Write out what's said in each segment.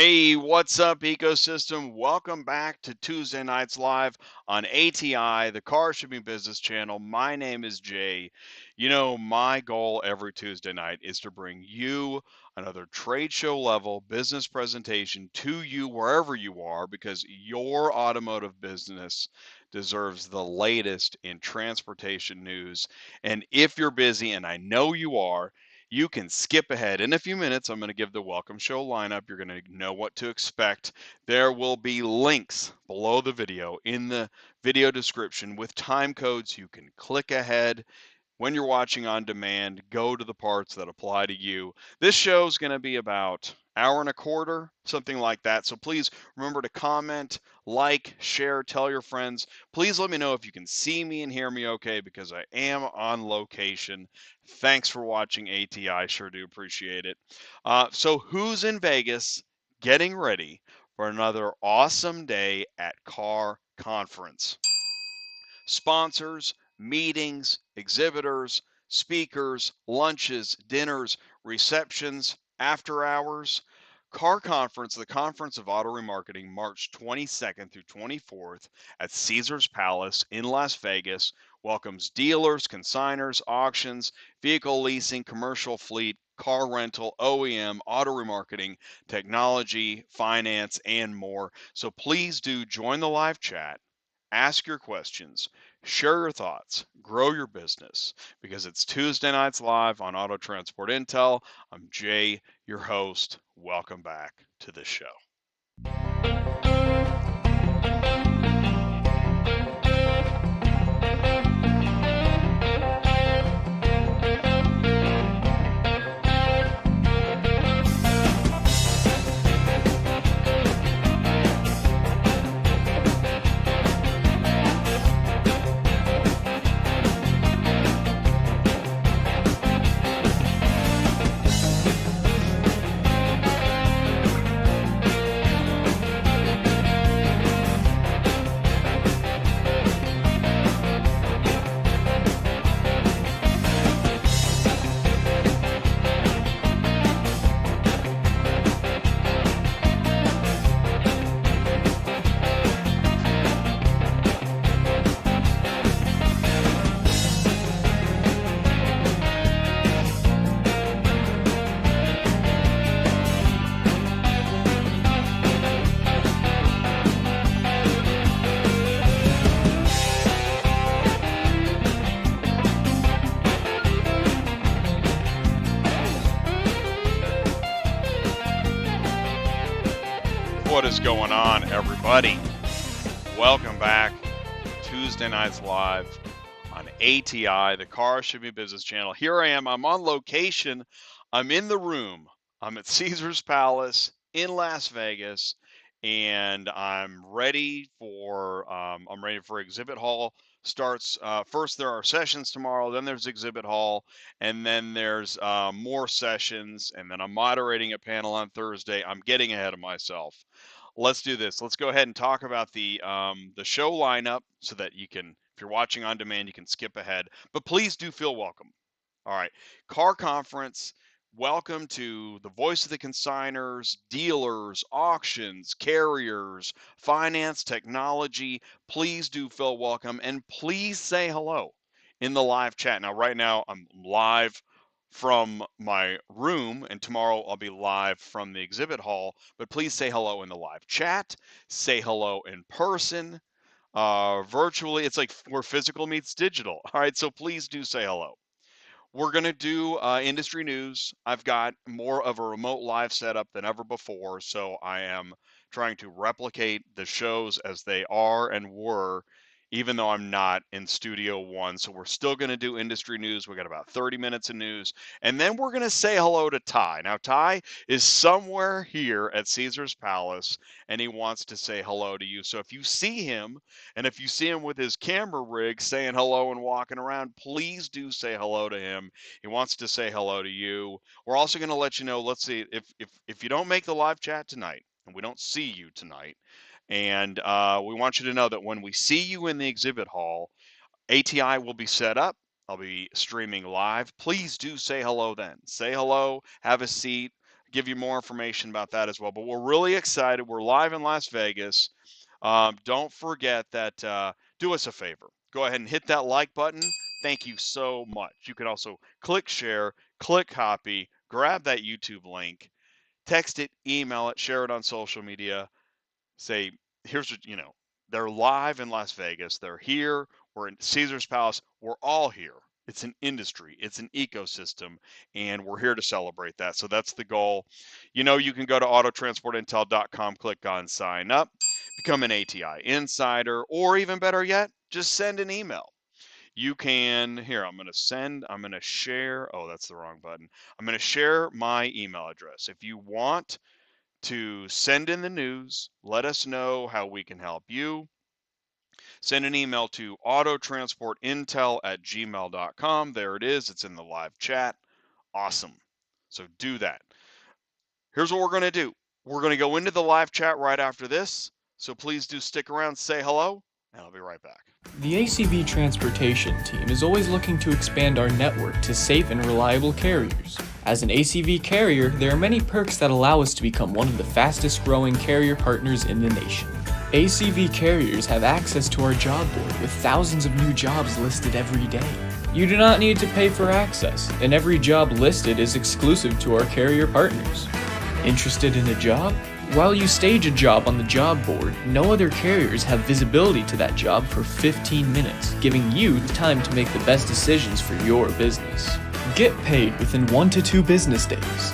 Hey, what's up, ecosystem? Welcome back to Tuesday Nights Live on ATI, the Car Shipping Business Channel. My name is Jay. You know, my goal every Tuesday night is to bring you another trade show level business presentation to you wherever you are because your automotive business deserves the latest in transportation news. And if you're busy, and I know you are, you can skip ahead. In a few minutes, I'm going to give the welcome show lineup. You're going to know what to expect. There will be links below the video in the video description with time codes. You can click ahead. When you're watching on demand, go to the parts that apply to you. This show is going to be about hour and a quarter, something like that. So please remember to comment, like, share, tell your friends. Please let me know if you can see me and hear me okay because I am on location. Thanks for watching ATI. Sure do appreciate it. So who's in Vegas getting ready for another awesome day at Car Conference? Sponsors, meetings, exhibitors, speakers, lunches, dinners, receptions, after hours. Car Conference, the Conference of Auto Remarketing, March 22nd through 24th at Caesars Palace in Las Vegas, welcomes dealers, consignors, auctions, vehicle leasing, commercial fleet, car rental, OEM, auto remarketing, technology, finance, and more. So please do join the live chat. Ask your questions, share your thoughts, grow your business because it's Tuesday Nights Live on Auto Transport Intel. I'm Jay, your host. Welcome back to the show. What is going on, everybody? Welcome back to Tuesday Nights Live on ATI, the Car Shipping Business Channel. Here I am. I'm on location. I'm in the room. I'm at Caesars Palace in Las Vegas, and I'm ready for exhibit hall. Starts first. There are sessions tomorrow. Then there's exhibit hall, and then there's more sessions, and then I'm moderating a panel on Thursday. I'm getting ahead of myself. Let's do this. Let's go ahead and talk about the show lineup so that you can, if you're watching on demand, you can skip ahead. But please do feel welcome. All right, Car Conference. Welcome to the voice of the consignors, dealers, auctions, carriers, finance, technology. Please do feel welcome and please say hello in the live chat. Now, right now, I'm live from my room, and tomorrow I'll be live from the exhibit hall. But please say hello in the live chat. Say hello in person. Virtually, it's like where physical meets digital. All right, so please do say hello. We're going to do industry news. I've got more of a remote live setup than ever before, so I am trying to replicate the shows as they are and were, even though I'm not in Studio One. So we're still going to do industry news. We got about 30 minutes of news, and then we're going to say hello to Ty. Now, Ty is somewhere here at Caesars Palace, and he wants to say hello to you. So if you see him, and if you see him with his camera rig saying hello and walking around, please do say hello to him. He wants to say hello to you. We're also going to let you know, let's see, if you don't make the live chat tonight, and we don't see you tonight, and we want you to know that when we see you in the exhibit hall, ATI will be set up. I'll be streaming live. Please do say hello then. Say hello, have a seat, give you more information about that as well. But we're really excited. We're live in Las Vegas. Don't forget that, do us a favor. Go ahead and hit that like button. Thank you so much. You can also click share, click copy, grab that YouTube link, text it, email it, share it on social media. Say, here's what, they're live in Las Vegas. They're here. We're in Caesar's Palace. We're all here. It's an industry, it's an ecosystem, and we're here to celebrate that. So that's the goal. You can go to autotransportintel.com, click on sign up, become an ATI insider, or even better yet, just send an email. You can, here, I'm going to share. Oh, that's the wrong button. I'm going to share my email address. If you want to send in the news, let us know how we can help you. Send an email to autotransportintel@gmail.com. There it is. It's in the live chat. Awesome. So do that. Here's what we're going to do. We're going to go into the live chat right after this. So please do stick around, say hello, and I'll be right back. The ACV Transportation team is always looking to expand our network to safe and reliable carriers. As an ACV carrier, there are many perks that allow us to become one of the fastest growing carrier partners in the nation. ACV carriers have access to our job board with thousands of new jobs listed every day. You do not need to pay for access, and every job listed is exclusive to our carrier partners. Interested in a job? While you stage a job on the job board, no other carriers have visibility to that job for 15 minutes, giving you the time to make the best decisions for your business. Get paid within 1 to 2 business days.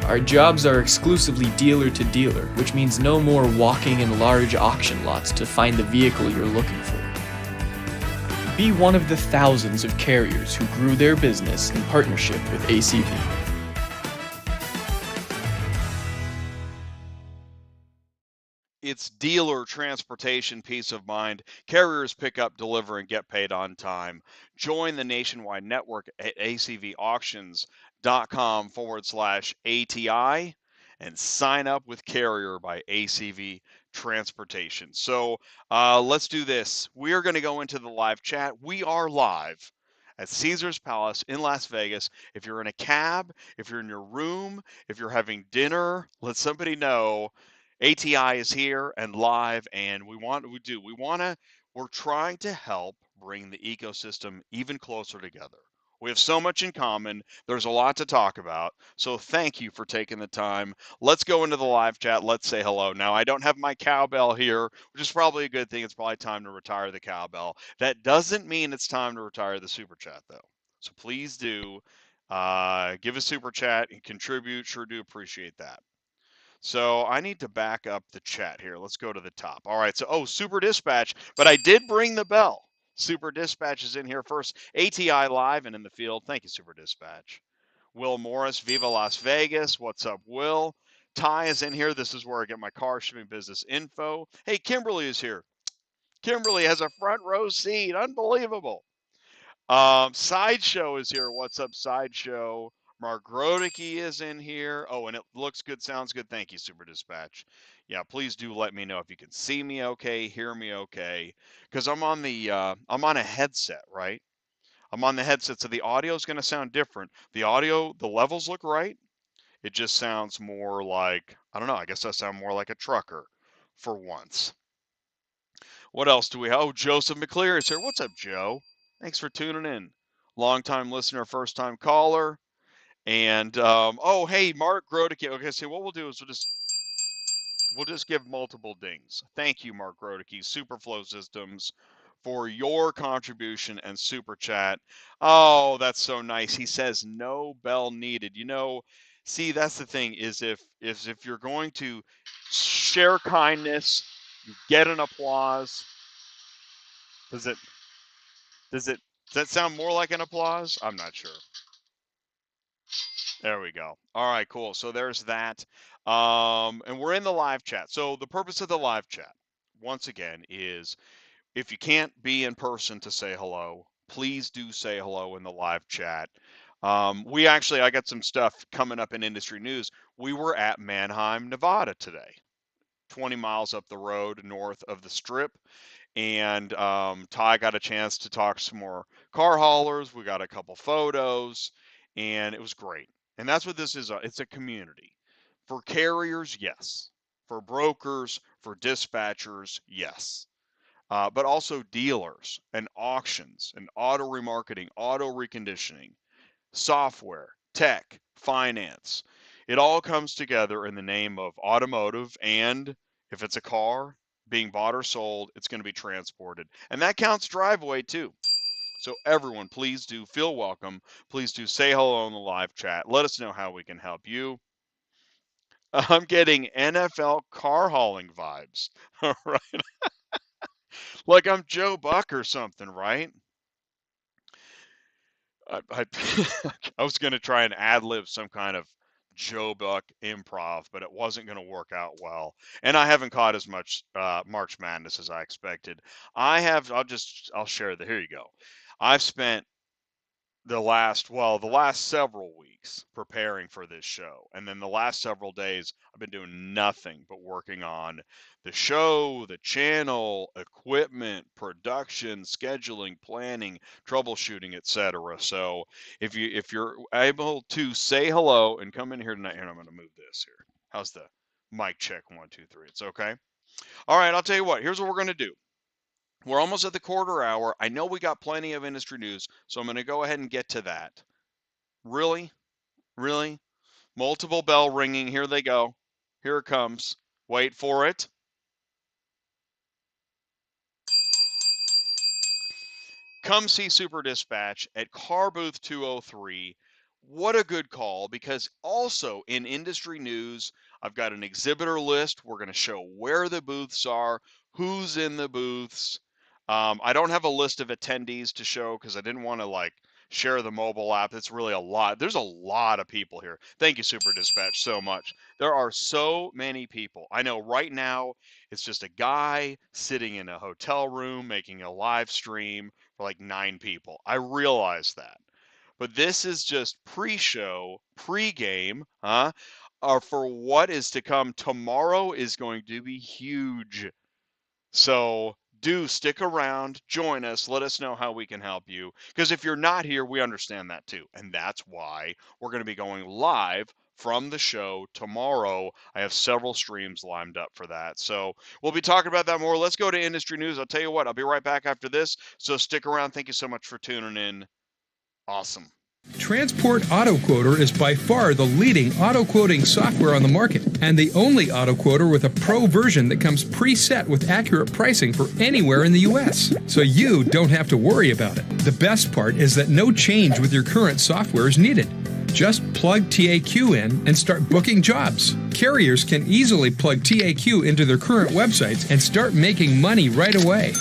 Our jobs are exclusively dealer to dealer, which means no more walking in large auction lots to find the vehicle you're looking for. Be one of the thousands of carriers who grew their business in partnership with ACV. It's dealer transportation peace of mind. Carriers pick up, deliver, and get paid on time. Join the nationwide network at acvauctions.com/ATI and sign up with Carrier by ACV Transportation. So let's do this. We are going to go into the live chat. We are live at Caesar's Palace in Las Vegas. If you're in a cab, if you're in your room, if you're having dinner, let somebody know. ATI is here and live, and we're trying to help bring the ecosystem even closer together. We have so much in common. There's a lot to talk about. So thank you for taking the time. Let's go into the live chat. Let's say hello. Now, I don't have my cowbell here, which is probably a good thing. It's probably time to retire the cowbell. That doesn't mean it's time to retire the super chat, though. So please do give a super chat and contribute. Sure do appreciate that. So I need to back up the chat here. Let's go to the top. All right. So, Super Dispatch, but I did bring the bell. Super Dispatch is in here first. ATI live and in the field. Thank you, Super Dispatch. Will Morris, Viva Las Vegas. What's up, Will? Ty is in here. This is where I get my car shipping business info. Hey, Kimberly is here. Kimberly has a front row seat. Unbelievable. Sideshow is here. What's up, Sideshow? Mark Grodicke is in here. Oh, and it looks good, sounds good. Thank you, Super Dispatch. Yeah, please do let me know if you can see me okay, hear me okay, because I'm on a headset, right? I'm on the headset, so the audio is going to sound different. The levels look right. It just sounds more like, I don't know, I guess I sound more like a trucker for once. What else do we have? Oh, Joseph McClear is here. What's up, Joe? Thanks for tuning in. Long-time listener, first-time caller. And, oh, hey, Mark Grodicke. Okay, so what we'll do is we'll just give multiple dings. Thank you, Mark Grodicke, Superflow Systems, for your contribution and super chat. Oh, that's so nice. He says no bell needed. See, that's the thing is if you're going to share kindness, you get an applause. Does that sound more like an applause? I'm not sure. There we go. All right, cool. So there's that. And we're in the live chat. So the purpose of the live chat, once again, is if you can't be in person to say hello, please do say hello in the live chat. I got some stuff coming up in industry news. We were at Manheim, Nevada today, 20 miles up the road north of the Strip. And Ty got a chance to talk to some more car haulers. We got a couple photos, and it was great. And that's what this is. It's a community. For carriers, yes. For brokers, for dispatchers, yes. But also dealers and auctions and auto remarketing, auto reconditioning, software, tech, finance. It all comes together in the name of automotive, and if it's a car being bought or sold, it's going to be transported. And that counts driveway too. So everyone, please do feel welcome. Please do say hello in the live chat. Let us know how we can help you. I'm getting NFL car hauling vibes. All right. Like I'm Joe Buck or something, right? I, I was going to try and ad lib some kind of Joe Buck improv, but it wasn't going to work out well. And I haven't caught as much March Madness as I expected. I'll share the, here you go. I've spent the last several weeks preparing for this show. And then the last several days, I've been doing nothing but working on the show, the channel, equipment, production, scheduling, planning, troubleshooting, etc. So if you're able to say hello and come in here tonight, here I'm going to move this here. How's the mic check? 1, 2, 3. It's okay. All right, I'll tell you what. Here's what we're going to do. We're almost at the quarter hour. I know we got plenty of industry news, so I'm going to go ahead and get to that. Really? Really? Multiple bell ringing. Here they go. Here it comes. Wait for it. Come see Super Dispatch at Car Booth 203. What a good call, because also in industry news, I've got an exhibitor list. We're going to show where the booths are, who's in the booths. I don't have a list of attendees to show because I didn't want to share the mobile app. It's really a lot. There's a lot of people here. Thank you, Super Dispatch, so much. There are so many people. I know right now it's just a guy sitting in a hotel room making a live stream for like 9 people. I realize that. But this is just pre-show, pre-game, for what is to come. Tomorrow is going to be huge. So do stick around, join us, let us know how we can help you. Because if you're not here, we understand that too. And that's why we're going to be going live from the show tomorrow. I have several streams lined up for that. So we'll be talking about that more. Let's go to industry news. I'll tell you what, I'll be right back after this. So stick around. Thank you so much for tuning in. Awesome. Transport Auto Quoter is by far the leading auto quoting software on the market, and the only auto quoter with a pro version that comes preset with accurate pricing for anywhere in the U.S., so you don't have to worry about it. The best part is that no change with your current software is needed. Just plug TAQ in and start booking jobs. Carriers can easily plug TAQ into their current websites and start making money right away.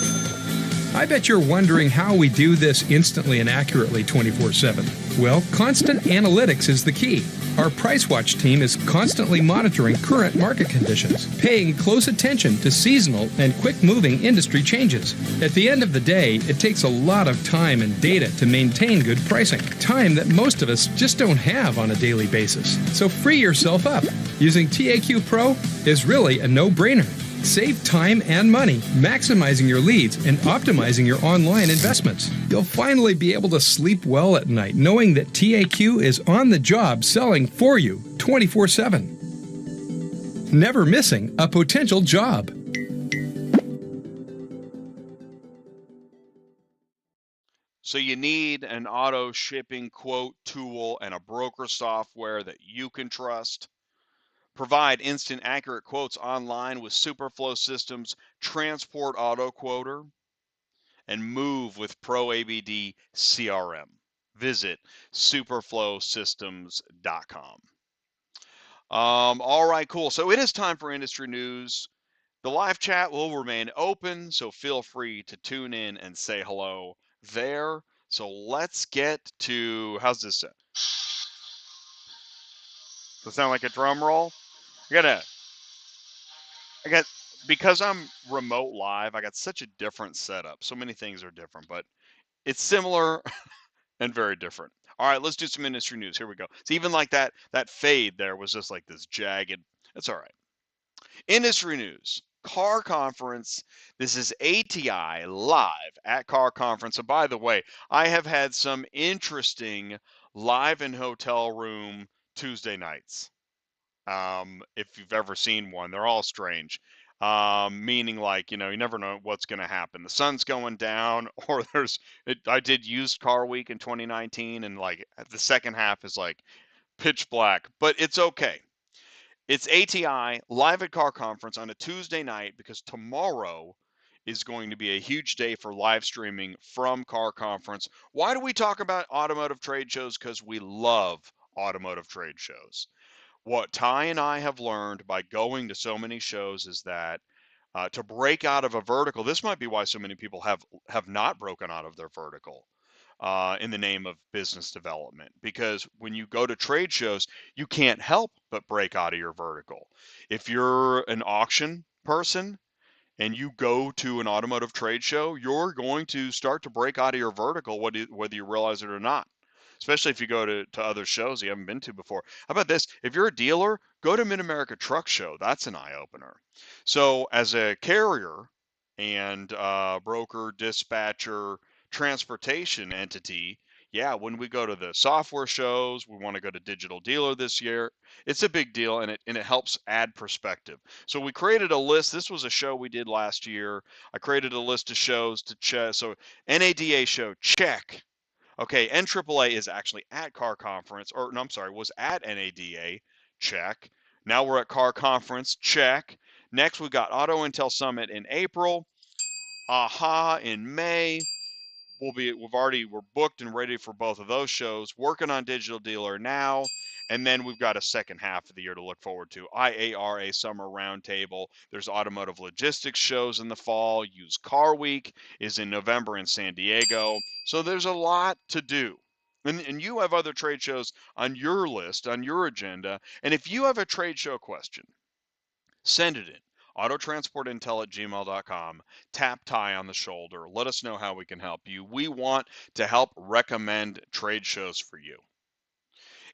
I bet you're wondering how we do this instantly and accurately 24/7. Well, constant analytics is the key. Our PriceWatch team is constantly monitoring current market conditions, paying close attention to seasonal and quick-moving industry changes. At the end of the day, it takes a lot of time and data to maintain good pricing, time that most of us just don't have on a daily basis. So free yourself up. Using TAQ Pro is really a no-brainer. Save time and money, maximizing your leads and optimizing your online investments. You'll finally be able to sleep well at night knowing that TAQ is on the job selling for you 24/7. Never missing a potential job. So you need an auto shipping quote tool and a broker software that you can trust. Provide instant accurate quotes online with Superflow Systems Transport Auto Quoter, and move with Pro ABD CRM. Visit superflowsystems.com. All right, cool. So it is time for industry news. The live chat will remain open, so feel free to tune in and say hello there. So let's get to, how's this sound? Does it sound like a drum roll? Because I'm remote live, I got such a different setup. So many things are different, but it's similar and very different. All right, let's do some industry news. Here we go. So even like that fade there was just like this jagged. That's all right. Industry news. Car Conference. This is ATI live at Car Conference. And by the way, I have had some interesting live in hotel room Tuesday nights. If you've ever seen one, they're all strange. Meaning like, you never know what's going to happen. The sun's going down, or I did used car week in 2019, and like the second half is like pitch black, but it's okay. It's ATI live at Car Conference on a Tuesday night, because tomorrow is going to be a huge day for live streaming from Car Conference. Why do we talk about automotive trade shows? Because we love automotive trade shows. What Ty and I have learned by going to so many shows is that to break out of a vertical, this might be why so many people have not broken out of their vertical in the name of business development. Because when you go to trade shows, you can't help but break out of your vertical. If you're an auction person and you go to an automotive trade show, you're going to start to break out of your vertical, whether you realize it or not. Especially if you go to other shows you haven't been to before. How about this? If you're a dealer, go to Mid America Truck Show. That's an eye opener. So, as a carrier and broker, dispatcher, transportation entity, yeah, when we go to the software shows, we want to go to Digital Dealer this year. It's a big deal, and it helps add perspective. So we created a list. This was a show we did last year. I created a list of shows to check. So NADA show, check. Okay, NAAA is actually at Car Conference, or no, I'm sorry, was at NADA, check. Now we're at Car Conference, check. Next, we got Auto Intel Summit in April, AHA in May. We're booked and ready for both of those shows. Working on Digital Dealer now, and then we've got a second half of the year to look forward to. IARA Summer Roundtable. There's automotive logistics shows in the fall. Used Car Week is in November in San Diego. So there's a lot to do. And you have other trade shows on your list, on your agenda. And if you have a trade show question, send it in. Autotransportintel@gmail.com. Tap Ty on the shoulder. Let us know how we can help you. We want to help recommend trade shows for you.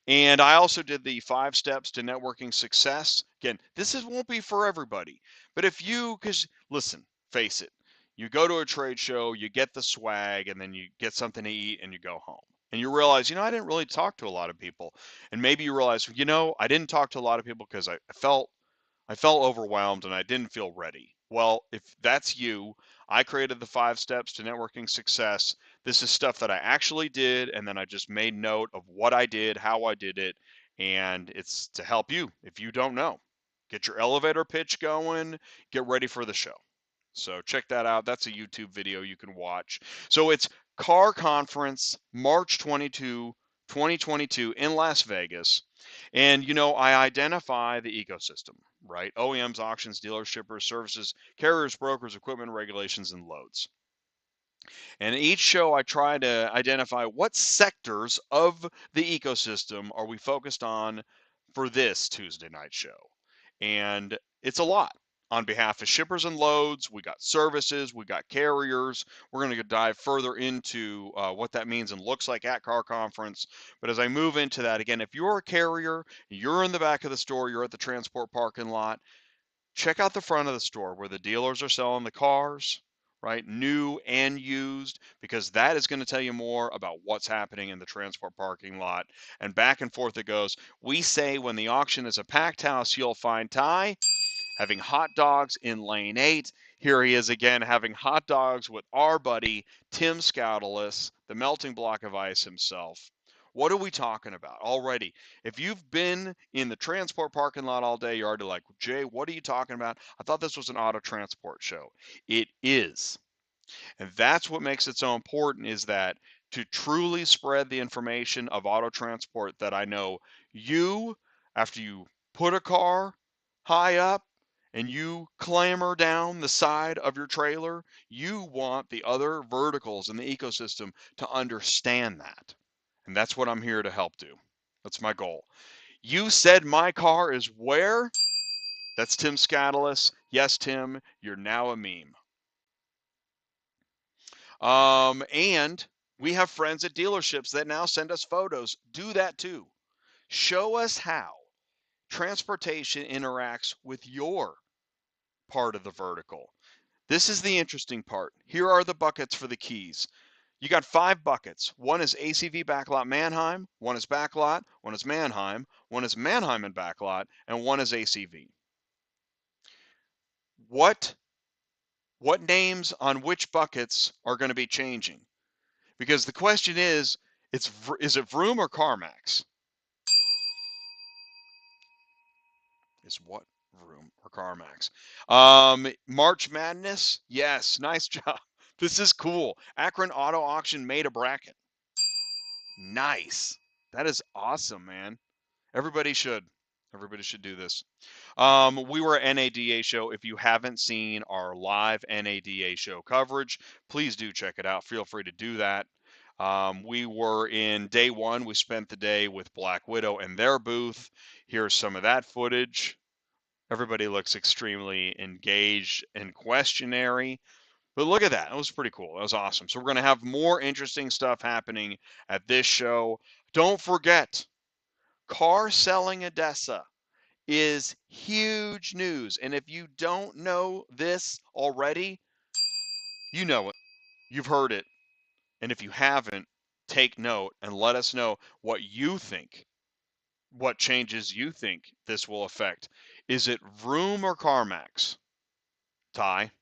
And I also did the 5 steps to networking success. Again, won't be for everybody, but because listen, face it, you go to a trade show, you get the swag, and then you get something to eat and you go home. And you realize, I didn't really talk to a lot of people. And maybe you realize, I didn't talk to a lot of people because I felt overwhelmed and I didn't feel ready. Well, if that's you, I created the 5 steps to networking success. This is stuff that I actually did, and then I just made note of what I did, how I did it, and it's to help you if you don't know. Get your elevator pitch going, get ready for the show. So check that out. That's a YouTube video you can watch. So it's Car Conference, March 22, 2022 in Las Vegas. And, I identify the ecosystem, right? OEMs, auctions, dealers, shippers, services, carriers, brokers, equipment, regulations, and loads. And each show, I try to identify what sectors of the ecosystem are we focused on for this Tuesday night show. And it's a lot. On behalf of shippers and loads, we got services, we got carriers. We're going to dive further into what that means and looks like at Car Conference. But as I move into that, again, if you're a carrier, you're in the back of the store, you're at the transport parking lot, check out the front of the store where the dealers are selling the cars, right? New and used, because that is going to tell you more about what's happening in the transport parking lot. And back and forth it goes. We say when the auction is a packed house, you'll find Ty having hot dogs in lane 8. Here he is again having hot dogs with our buddy Tim Scoutelis, the melting block of ice himself. What are we talking about already? If you've been in the transport parking lot all day, you're already like, Jay, what are you talking about? I thought this was an auto transport show. It is. And that's what makes it so important, is that to truly spread the information of auto transport, that I know you, after you put a car high up, and you clamber down the side of your trailer, you want the other verticals in the ecosystem to understand that. And that's what I'm here to help do. That's my goal. You said my car is where? That's Tim Scoutelis. Yes, Tim, you're now a meme. And we have friends at dealerships that now send us photos. Do that too. Show us how transportation interacts with your part of the vertical. This is the interesting part. Here are the buckets for the keys. You got 5 buckets. One is ACV backlot Mannheim, one is backlot, one is Mannheim, one is Mannheim and backlot, and one is ACV. What names on which buckets are going to be changing? Because the question is it Vroom or CarMax? Is what Vroom or CarMax? March Madness? Yes, nice job. This is cool. Akron Auto Auction made a bracket. Nice. That is awesome, man. Everybody should do this. We were at NADA show. If you haven't seen our live NADA show coverage, please do check it out. Feel free to do that. We were in day one. We spent the day with Black Widow and their booth. Here's some of that footage. Everybody looks extremely engaged and questionary. But look at that. It was pretty cool. That was awesome. So we're going to have more interesting stuff happening at this show. Don't forget, Car Selling Odessa is huge news. And if you don't know this already, you know it. You've heard it. And if you haven't, take note and let us know what you think, what changes you think this will affect. Is it Vroom or CarMax? Ty?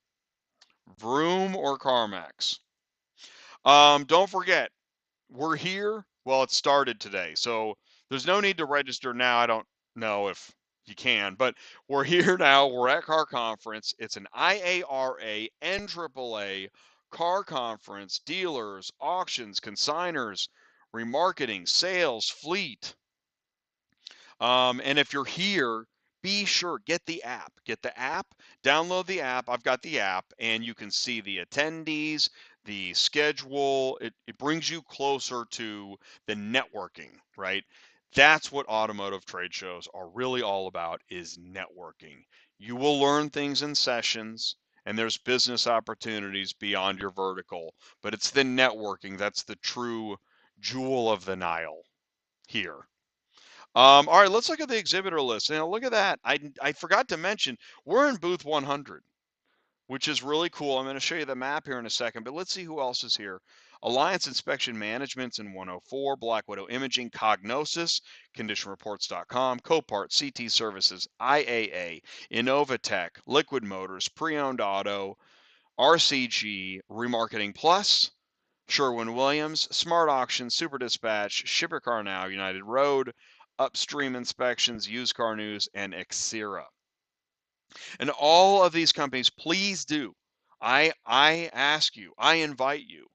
Vroom or CarMax? Don't forget, we're here. Well, it started today, so there's no need to register now. I don't know if you can, but we're here now. We're at Car Conference. It's an IARA, NAAA car conference, dealers, auctions, consigners, remarketing, sales, fleet. And if you're here, be sure, get the app. Get the app, download the app. I've got the app, and you can see the attendees, the schedule. It brings you closer to the networking, right? That's what automotive trade shows are really all about, is networking. You will learn things in sessions, and there's business opportunities beyond your vertical, but it's the networking that's the true jewel of the Nile here. All right, let's look at the exhibitor list. Now, look at that. I forgot to mention, we're in booth 100, which is really cool. I'm going to show you the map here in a second, but let's see who else is here. Alliance Inspection Management's in 104, Black Widow Imaging, Cognosis, ConditionReports.com, Copart, CT Services, IAA, Innovatech, Liquid Motors, Pre-Owned Auto, RCG, Remarketing Plus, Sherwin-Williams, Smart Auction, Super Dispatch, Ship Your Car Now, United Road, Upstream Inspections, Used Car News, and Xera. And all of these companies, please do. I ask you, I invite you,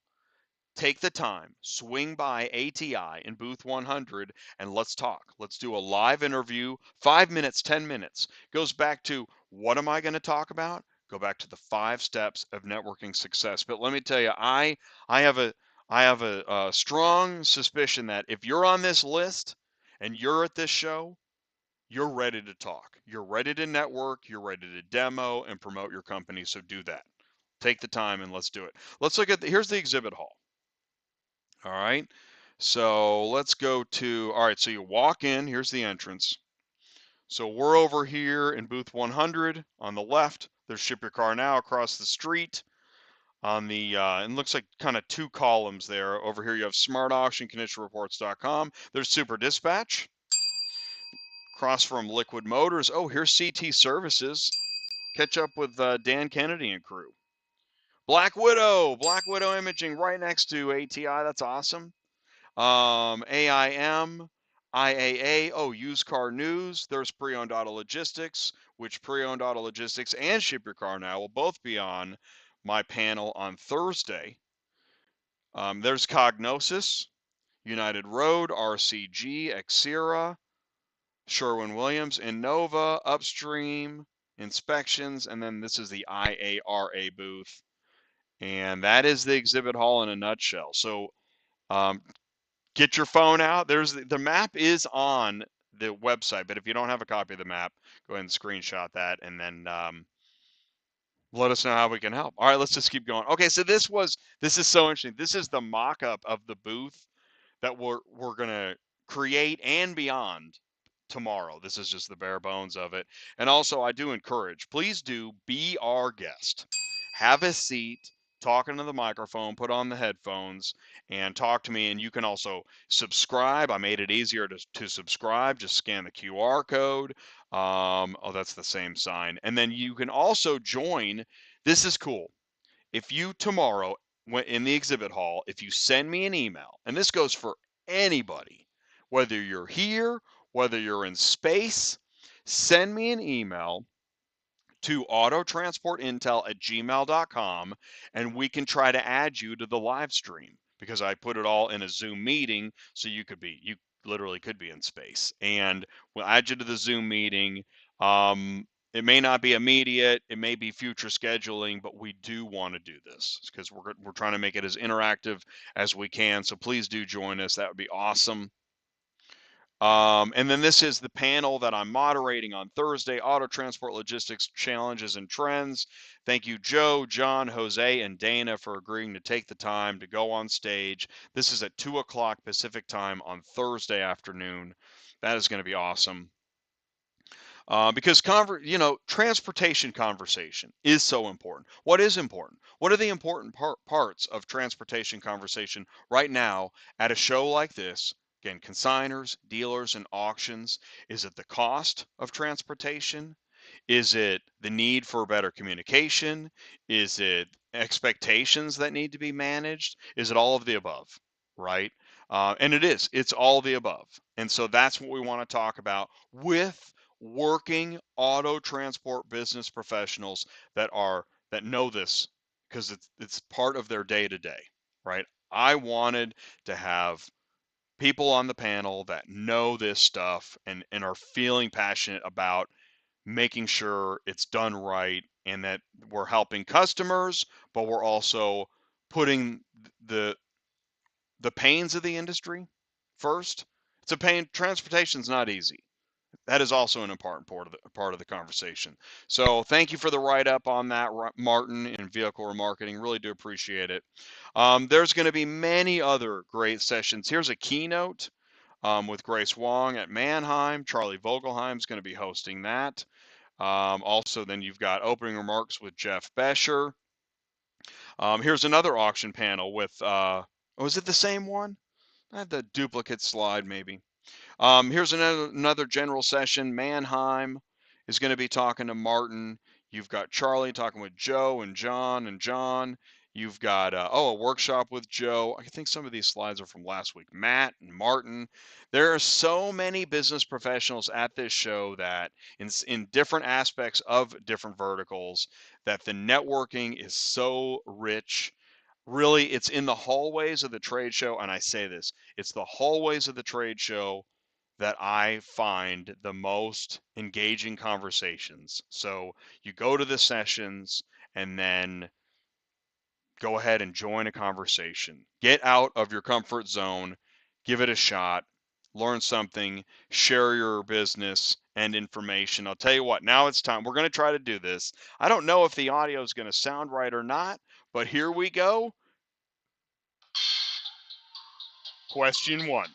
take the time, swing by ATI in booth 100, and let's talk. Let's do a live interview, 5 minutes, 10 minutes. Goes back to, what am I going to talk about? Go back to the 5 steps of networking success. But let me tell you, I have a strong suspicion that if you're on this list and you're at this show, you're ready to talk. You're ready to network. You're ready to demo and promote your company. So do that. Take the time and let's do it. Let's look at here's the exhibit hall. All right. So let's go to, all right. So you walk in, here's the entrance. So we're over here in booth 100 on the left. There's Ship Your Car Now across the street. On the, it looks like kind of 2 columns there. Over here you have Smart Auction, ConditionReports.com. There's Super Dispatch. Across from Liquid Motors. Oh, here's CT Services. Catch up with Dan Kennedy and crew. Black Widow Imaging right next to ATI. That's awesome. AIM, IAA. Oh, Used Car News. There's Pre-Owned Auto Logistics, which Pre-Owned Auto Logistics and Ship Your Car Now will both be on my panel on Thursday. There's Cognosis, United Road, RCG, Xera, Sherwin-Williams, Innova, Upstream, Inspections, and then this is the IARA booth. And that is the exhibit hall in a nutshell. So get your phone out. There's the map is on the website, but if you don't have a copy of the map, go ahead and screenshot that and then let us know how we can help. All right, let's just keep going. Okay, so this is so interesting. This is the mock-up of the booth that we're going to create and beyond tomorrow. This is just the bare bones of it. And also, I do encourage, please do be our guest. Have a seat, talk into the microphone, put on the headphones, and talk to me. And you can also subscribe. I made it easier to subscribe. Just scan the QR code. Oh, that's the same sign. And then you can also join. This is cool. If you tomorrow, in the exhibit hall, if you send me an email, and this goes for anybody, whether you're here, whether you're in space, send me an email to autotransportintel@gmail.com, and we can try to add you to the live stream, because I put it all in a Zoom meeting, so you literally could be in space, and we'll add you to the Zoom meeting. It may not be immediate, it may be future scheduling, but we do want to do this because we're trying to make it as interactive as we can. So please do join us. That would be awesome. And then this is the panel that I'm moderating on Thursday, Auto Transport Logistics Challenges and Trends. Thank you, Joe, John, Jose, and Dana for agreeing to take the time to go on stage. This is at 2 o'clock Pacific time on Thursday afternoon. That is going to be awesome. Because transportation conversation is so important. What is important? What are the important parts of transportation conversation right now at a show like this? Again, consigners, dealers, and auctions. Is it the cost of transportation? Is it the need for better communication? Is it expectations that need to be managed? Is it all of the above, right? And it's all the above. And so that's what we want to talk about with working auto transport business professionals that know this, because it's part of their day to day, right? I wanted to have people on the panel that know this stuff and are feeling passionate about making sure it's done right, and that we're helping customers, but we're also putting the pains of the industry first. It's a pain. Transportation's not easy. That is also an important part of the conversation. So thank you for the write-up on that, Martin, in Vehicle Remarketing. Really do appreciate it. There's going to be many other great sessions. Here's a keynote with Grace Wong at Mannheim. Charlie Vogelheim's going to be hosting that. Also, then you've got opening remarks with Jeff Besher. Here's another auction panel with, is it the same one? I had the duplicate slide maybe. Here's another general session. Mannheim is going to be talking to Martin. You've got Charlie talking with Joe and John. You've got, a workshop with Joe. I think some of these slides are from last week. Matt and Martin. There are so many business professionals at this show that in different aspects of different verticals, that the networking is so rich. Really, it's in the hallways of the trade show, and I say this, it's the hallways of the trade show that I find the most engaging conversations. So you go to the sessions and then go ahead and join a conversation. Get out of your comfort zone, give it a shot, learn something, share your business and information. I'll tell you what, now it's time. We're going to try to do this. I don't know if the audio is going to sound right or not, but here we go. Question 1.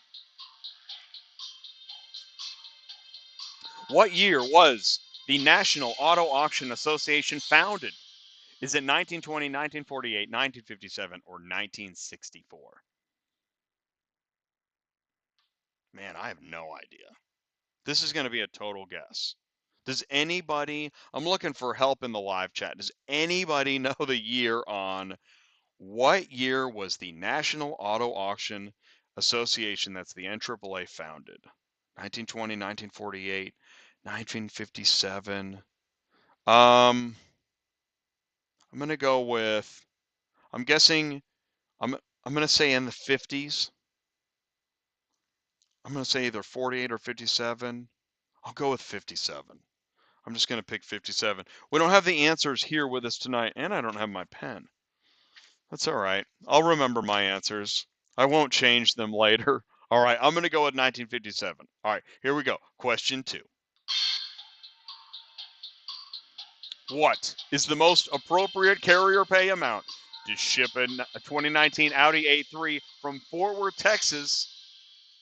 What year was the National Auto Auction Association founded? Is it 1920, 1948, 1957, or 1964? Man, I have no idea. This is going to be a total guess. Does anybody, I'm looking for help in the live chat. Does anybody know the year on what year was the National Auto Auction Association, that's the NAAA, founded? 1920, 1948, 1957. I'm going to go with, I'm guessing, I'm going to say in the 50s. I'm going to say either 48 or 57. I'll go with 57. I'm just going to pick 57. We don't have the answers here with us tonight, and I don't have my pen. That's all right. I'll remember my answers. I won't change them later. All right, I'm going to go with 1957. All right, here we go. Question 2. What is the most appropriate carrier pay amount to ship a 2019 Audi A3 from Fort Worth, Texas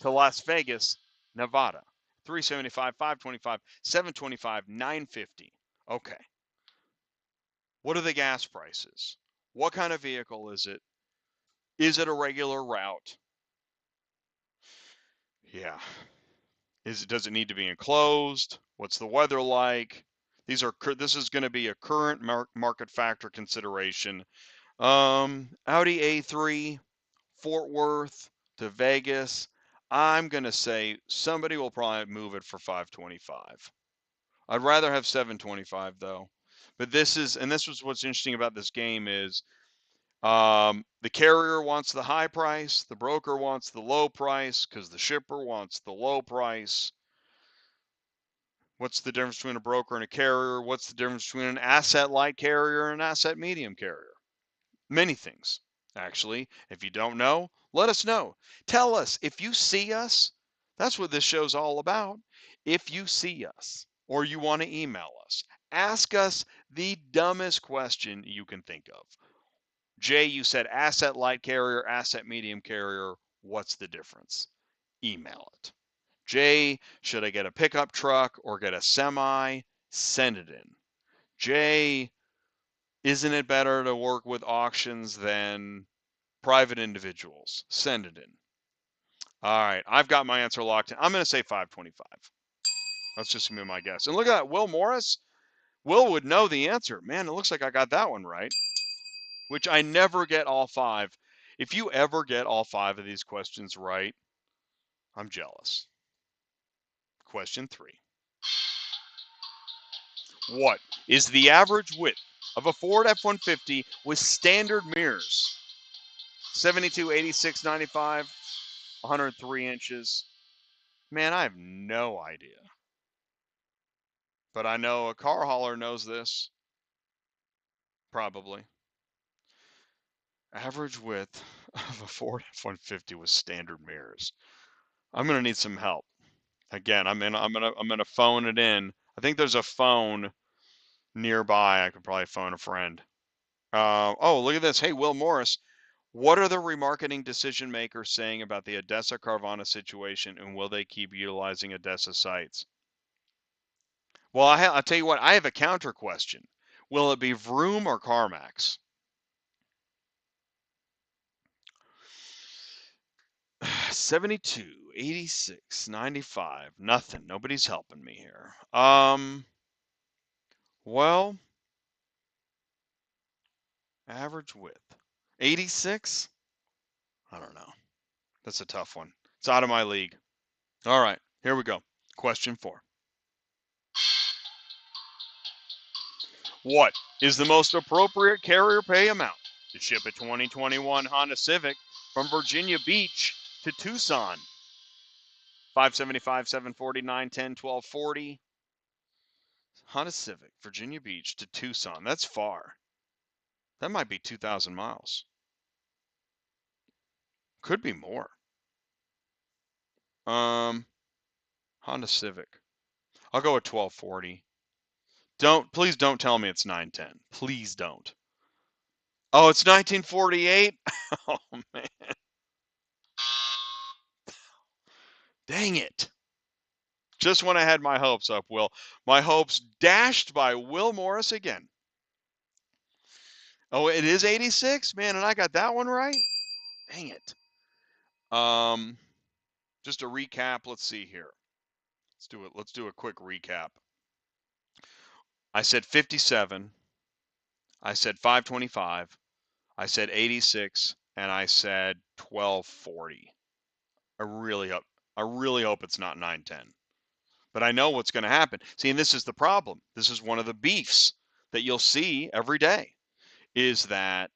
to Las Vegas, Nevada? $375, $525, $725, $950. Okay. What are the gas prices? What kind of vehicle is it? Is it a regular route? Yeah. Does it need to be enclosed? What's the weather like? This is going to be a current market factor consideration. Audi A3, Fort Worth to Vegas. I'm going to say somebody will probably move it for 525. I'd rather have 725 though. But this was what's interesting about this game is the carrier wants the high price, the broker wants the low price because the shipper wants the low price. What's the difference between a broker and a carrier? What's the difference between an asset light carrier and an asset medium carrier? Many things, actually. If you don't know, let us know. Tell us if you see us. That's what this show's all about. If you see us or you want to email us, ask us the dumbest question you can think of. Jay, you said asset light carrier, asset medium carrier. What's the difference? Email it. Jay, should I get a pickup truck or get a semi? Send it in. Jay, isn't it better to work with auctions than private individuals? Send it in. All right, I've got my answer locked in. I'm going to say 525. That's just going to be my guess. And look at that, Will Morris. Will would know the answer. Man, it looks like I got that one right, which I never get all five. If you ever get all five of these questions right, I'm jealous. Question 3. What is the average width of a Ford F-150 with standard mirrors? 72, 86, 95, 103 inches. Man, I have no idea. But I know a car hauler knows this. Probably. Average width of a Ford F-150 with standard mirrors. I'm gonna need some help. Again, I'm gonna phone it in. I think there's a phone nearby. I could probably phone a friend. Oh, look at this. Hey, Will Morris. What are the remarketing decision makers saying about the Odessa Carvana situation, and will they keep utilizing Odessa sites? Well, I'll tell you what, I have a counter question. Will it be Vroom or CarMax? 72, 86, 95, nothing. Nobody's helping me here. Well, average width. 86? I don't know. That's a tough one. It's out of my league. All right, here we go. Question 4. What is the most appropriate carrier pay amount to ship a 2021 Honda Civic from Virginia Beach to Tucson? 575, 749, 10, 12, 40. Honda Civic, Virginia Beach to Tucson. That's far. That might be 2,000 miles. Could be more. Honda Civic. I'll go with 1240. Please don't tell me it's 910. Please don't. Oh, it's 1948? Oh, man. Dang it. Just when I had my hopes up, Will. My hopes dashed by Will Morris again. Oh, it is 86? Man, and I got that one right? Dang it. Just a recap. Let's see here. Let's do it. Let's do a quick recap. I said 57. I said 525. I said 86, and I said 1240. I really hope it's not 910. But I know what's going to happen. See, and this is the problem. This is one of the beefs that you'll see every day, is that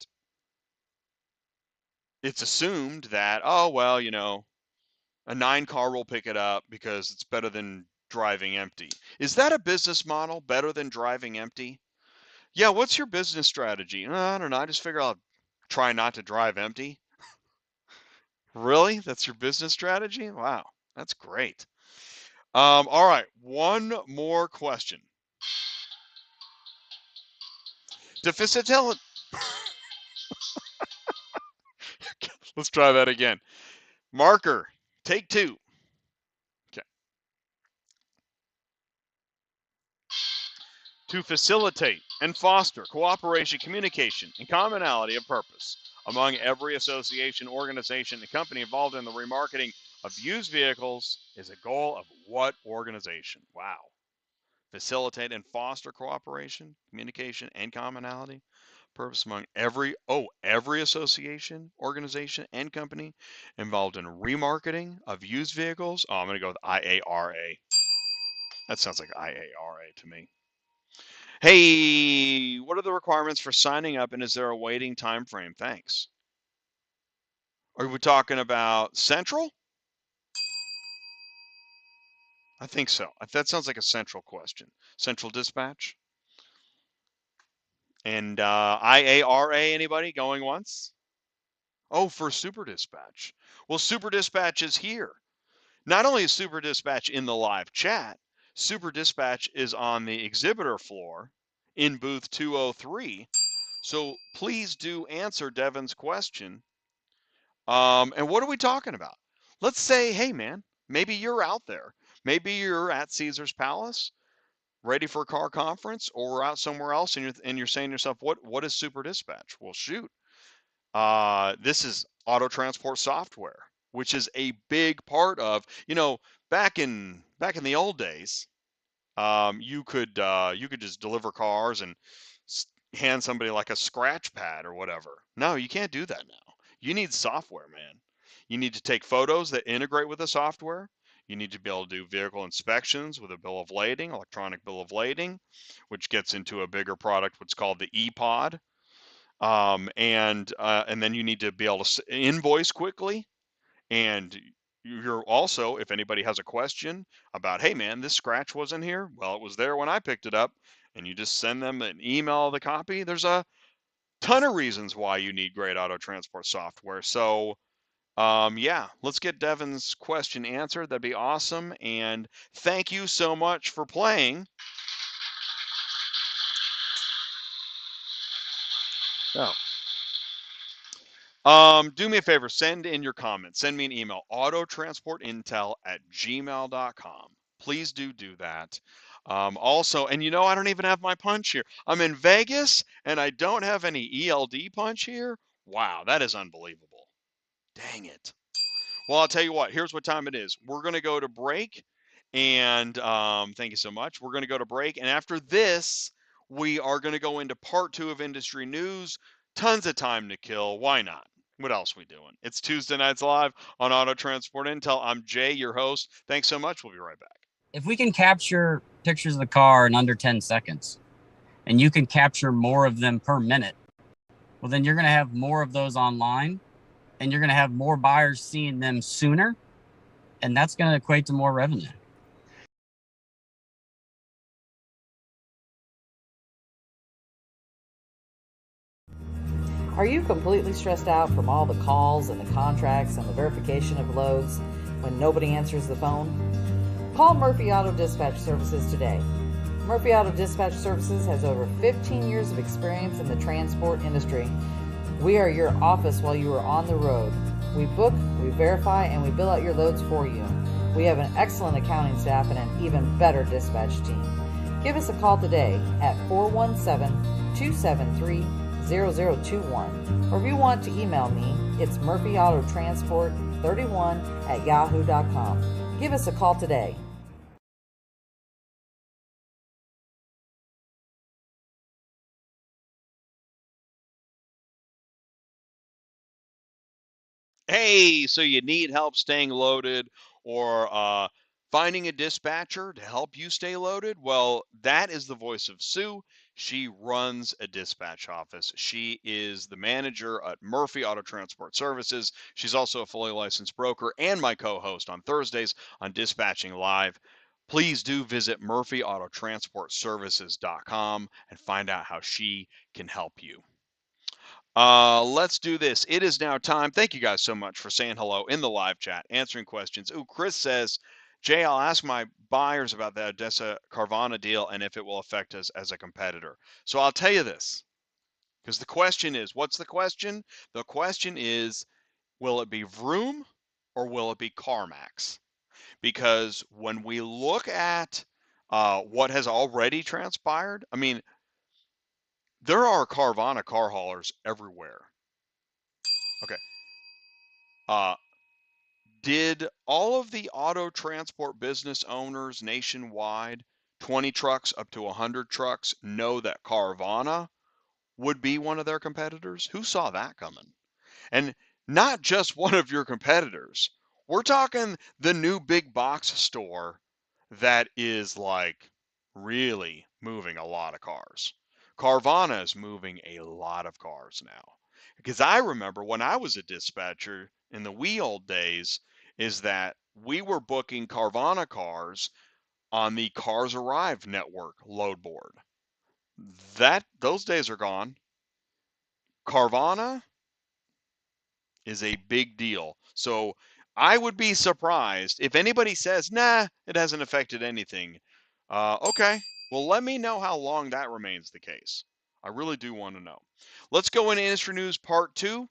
it's assumed that, oh, well, a 9-car will pick it up because it's better than driving empty. Is that a business model, better than driving empty? Yeah, what's your business strategy? I don't know. I just figure I'll try not to drive empty. Really? That's your business strategy? Wow, that's great. All right, one more question. To facilitate, let's try that again. Marker, take 2. Okay. to facilitate and foster cooperation, communication, and commonality of purpose among every association, organization, and company involved in the remarketing of used vehicles is a goal of what organization? Wow. Facilitate and foster cooperation, communication, and commonality purpose among every association, organization, and company involved in remarketing of used vehicles. Oh, I'm going to go with IARA. That sounds like IARA to me. Hey, what are the requirements for signing up, and is there a waiting time frame? Thanks. Are we talking about Central? I think so. That sounds like a Central question. Central Dispatch. And IARA, anybody going once? Oh, for Super Dispatch. Well, Super Dispatch is here. Not only is Super Dispatch in the live chat, Super Dispatch is on the exhibitor floor in booth 203. So please do answer Devin's question. And what are we talking about? Let's say, hey, man, maybe you're out there. Maybe you're at Caesar's Palace, ready for a car conference, or we're out somewhere else, and you're saying to yourself, what is Super Dispatch? Well, shoot, this is auto transport software, which is a big part of, back in the old days, you could just deliver cars and hand somebody like a scratch pad or whatever. No, you can't do that now. You need software, man. You need to take photos that integrate with the software. You need to be able to do vehicle inspections with a bill of lading, electronic bill of lading, which gets into a bigger product, what's called the ePod. And then you need to be able to invoice quickly. And you're also, if anybody has a question about, hey man, this scratch wasn't here. Well, it was there when I picked it up, and you just send them an email of the copy. There's a ton of reasons why you need great auto transport software. So, yeah, let's get Devin's question answered. That'd be awesome. And thank you so much for playing. Do me a favor, send in your comments. Send me an email, autotransportintel@gmail.com. Please do that. Also, and I don't even have my punch here. I'm in Vegas, and I don't have any ELD punch here. Wow, that is unbelievable. Dang it. Well, I'll tell you what, here's what time it is. We're going to go to break, and thank you so much. We're going to go to break, and after this, we are going to go into part 2 of industry news. Tons of time to kill. Why not? What else we doing? It's Tuesday Nights Live on Auto Transport Intel. I'm Jay, your host. Thanks so much. We'll be right back. If we can capture pictures of the car in under 10 seconds, and you can capture more of them per minute, well, then you're going to have more of those online, and you're going to have more buyers seeing them sooner, and that's going to equate to more revenue. Are you completely stressed out from all the calls and the contracts and the verification of loads when nobody answers the phone? Call Murphy Auto Dispatch Services today. Murphy Auto Dispatch Services has over 15 years of experience in the transport industry. We are your office while you are on the road. We book, we verify, and we bill out your loads for you. We have an excellent accounting staff and an even better dispatch team. Give us a call today at 417-273-0021. Or if you want to email me, it's murphyautotransport31@yahoo.com. Give us a call today. Hey, so you need help staying loaded or finding a dispatcher to help you stay loaded? Well, that is the voice of Sue. She runs a dispatch office. She is the manager at Murphy Auto Transport Services. She's also a fully licensed broker and my co-host on Thursdays on Dispatching Live. Please do visit murphyautotransportservices.com and find out how she can help you. Let's do this. It is now time. Thank you guys so much for saying hello in the live chat, answering questions. Ooh, Chris says, Jay, I'll ask my buyers about the Odessa Carvana deal and if it will affect us as a competitor. So I'll tell you this, because the question is, what's the question? The question is, will it be Vroom or will it be CarMax? Because when we look at what has already transpired. I mean, there are Carvana car haulers everywhere. Okay. Did all of the auto transport business owners nationwide, 20 trucks up to 100 trucks, know that Carvana would be one of their competitors? Who saw that coming? And not just one of your competitors. We're talking the new big box store that is like really moving a lot of cars. Carvana is moving a lot of cars now. Because I remember when I was a dispatcher in the wee old days, is that we were booking Carvana cars on the Cars Arrive network load board. Those days are gone. Carvana is a big deal. So I would be surprised if anybody says, nah, it hasn't affected anything. Okay, well, let me know how long that remains the case. I really do want to know. Let's go into industry news part 2.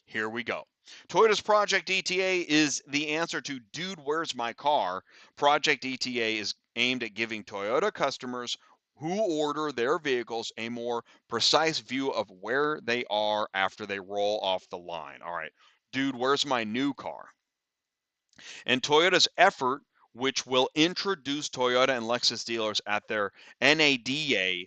Here we go. Toyota's Project ETA is the answer to Dude, Where's My Car? Project ETA is aimed at giving Toyota customers who order their vehicles a more precise view of where they are after they roll off the line. All right, dude, where's my new car? And Toyota's effort, which will introduce Toyota and Lexus dealers at their NADA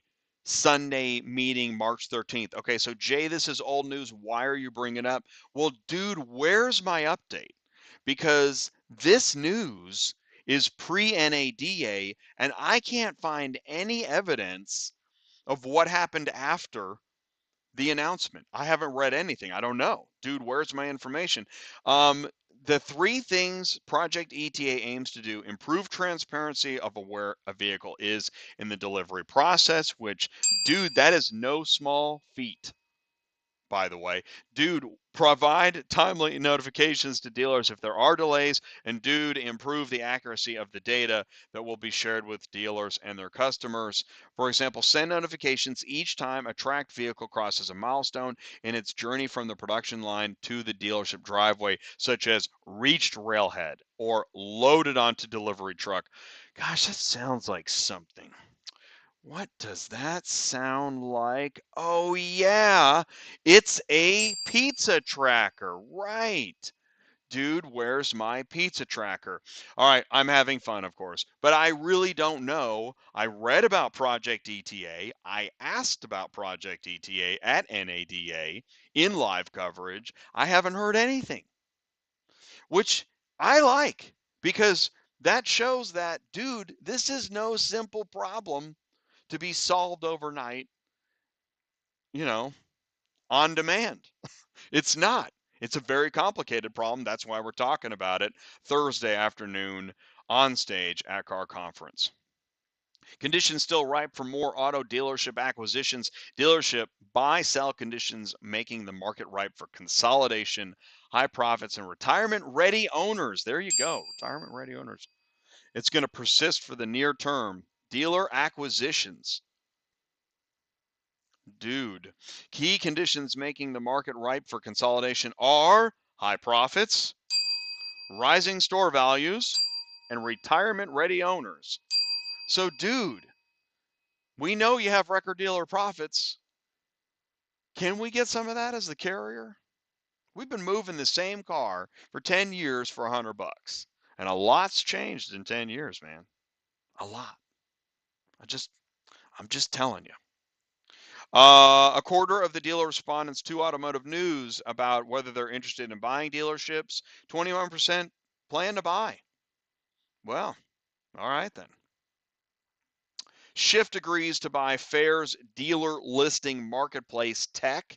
Sunday meeting March 13th. Okay, so Jay, this is old news. Why are you bringing it up? Well, dude, where's my update? Because this news is pre-NADA, and I can't find any evidence of what happened after the announcement. I haven't read anything. I don't know. Dude, where's my information? The 3 things Project ETA aims to do: improve transparency of where a vehicle is in the delivery process, which, dude, that is no small feat, by the way. Dude, provide timely notifications to dealers if there are delays, and dude, improve the accuracy of the data that will be shared with dealers and their customers. For example, send notifications each time a tracked vehicle crosses a milestone in its journey from the production line to the dealership driveway, such as reached railhead or loaded onto delivery truck. Gosh, that sounds like something. What does that sound like? Oh, yeah, it's a pizza tracker, right? Dude, where's my pizza tracker? All right, I'm having fun, of course, but I really don't know. I read about Project ETA. I asked about Project ETA at NADA in live coverage. I haven't heard anything, which I like, because that shows that, dude, this is no simple problem to be solved overnight, you know, on demand. It's not. It's a very complicated problem. That's why we're talking about it Thursday afternoon on stage at Car Conference. Conditions still ripe for more auto dealership acquisitions. Dealership buy-sell conditions making the market ripe for consolidation, high profits, and retirement-ready owners. There you go, retirement-ready owners. It's going to persist for the near term. Dealer acquisitions. Dude, key conditions making the market ripe for consolidation are high profits, rising store values, and retirement-ready owners. So, dude, we know you have record dealer profits. Can we get some of that as the carrier? We've been moving the same car for 10 years for $100, and a lot's changed in 10 years, man. A lot. I'm just telling you. A quarter of the dealer respondents to Automotive News about whether they're interested in buying dealerships. 21% plan to buy. Well, all right then. Shift agrees to buy Fair's dealer listing marketplace tech.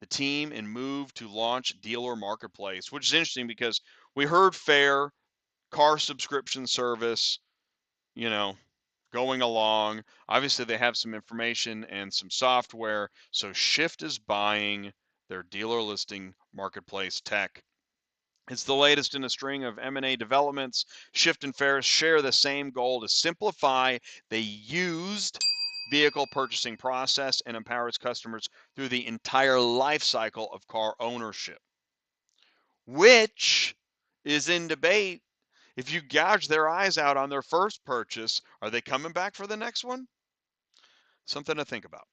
The team in move to launch dealer marketplace, which is interesting because we heard Fair car subscription service, you know, going along. Obviously, they have some information and some software. So Shift is buying their dealer listing marketplace tech. It's the latest in a string of M&A developments. Shift and Fair share the same goal to simplify the used vehicle purchasing process and empower its customers through the entire life cycle of car ownership, which is in debate If you gouge their eyes out on their first purchase, are they coming back for the next one? Something to think about.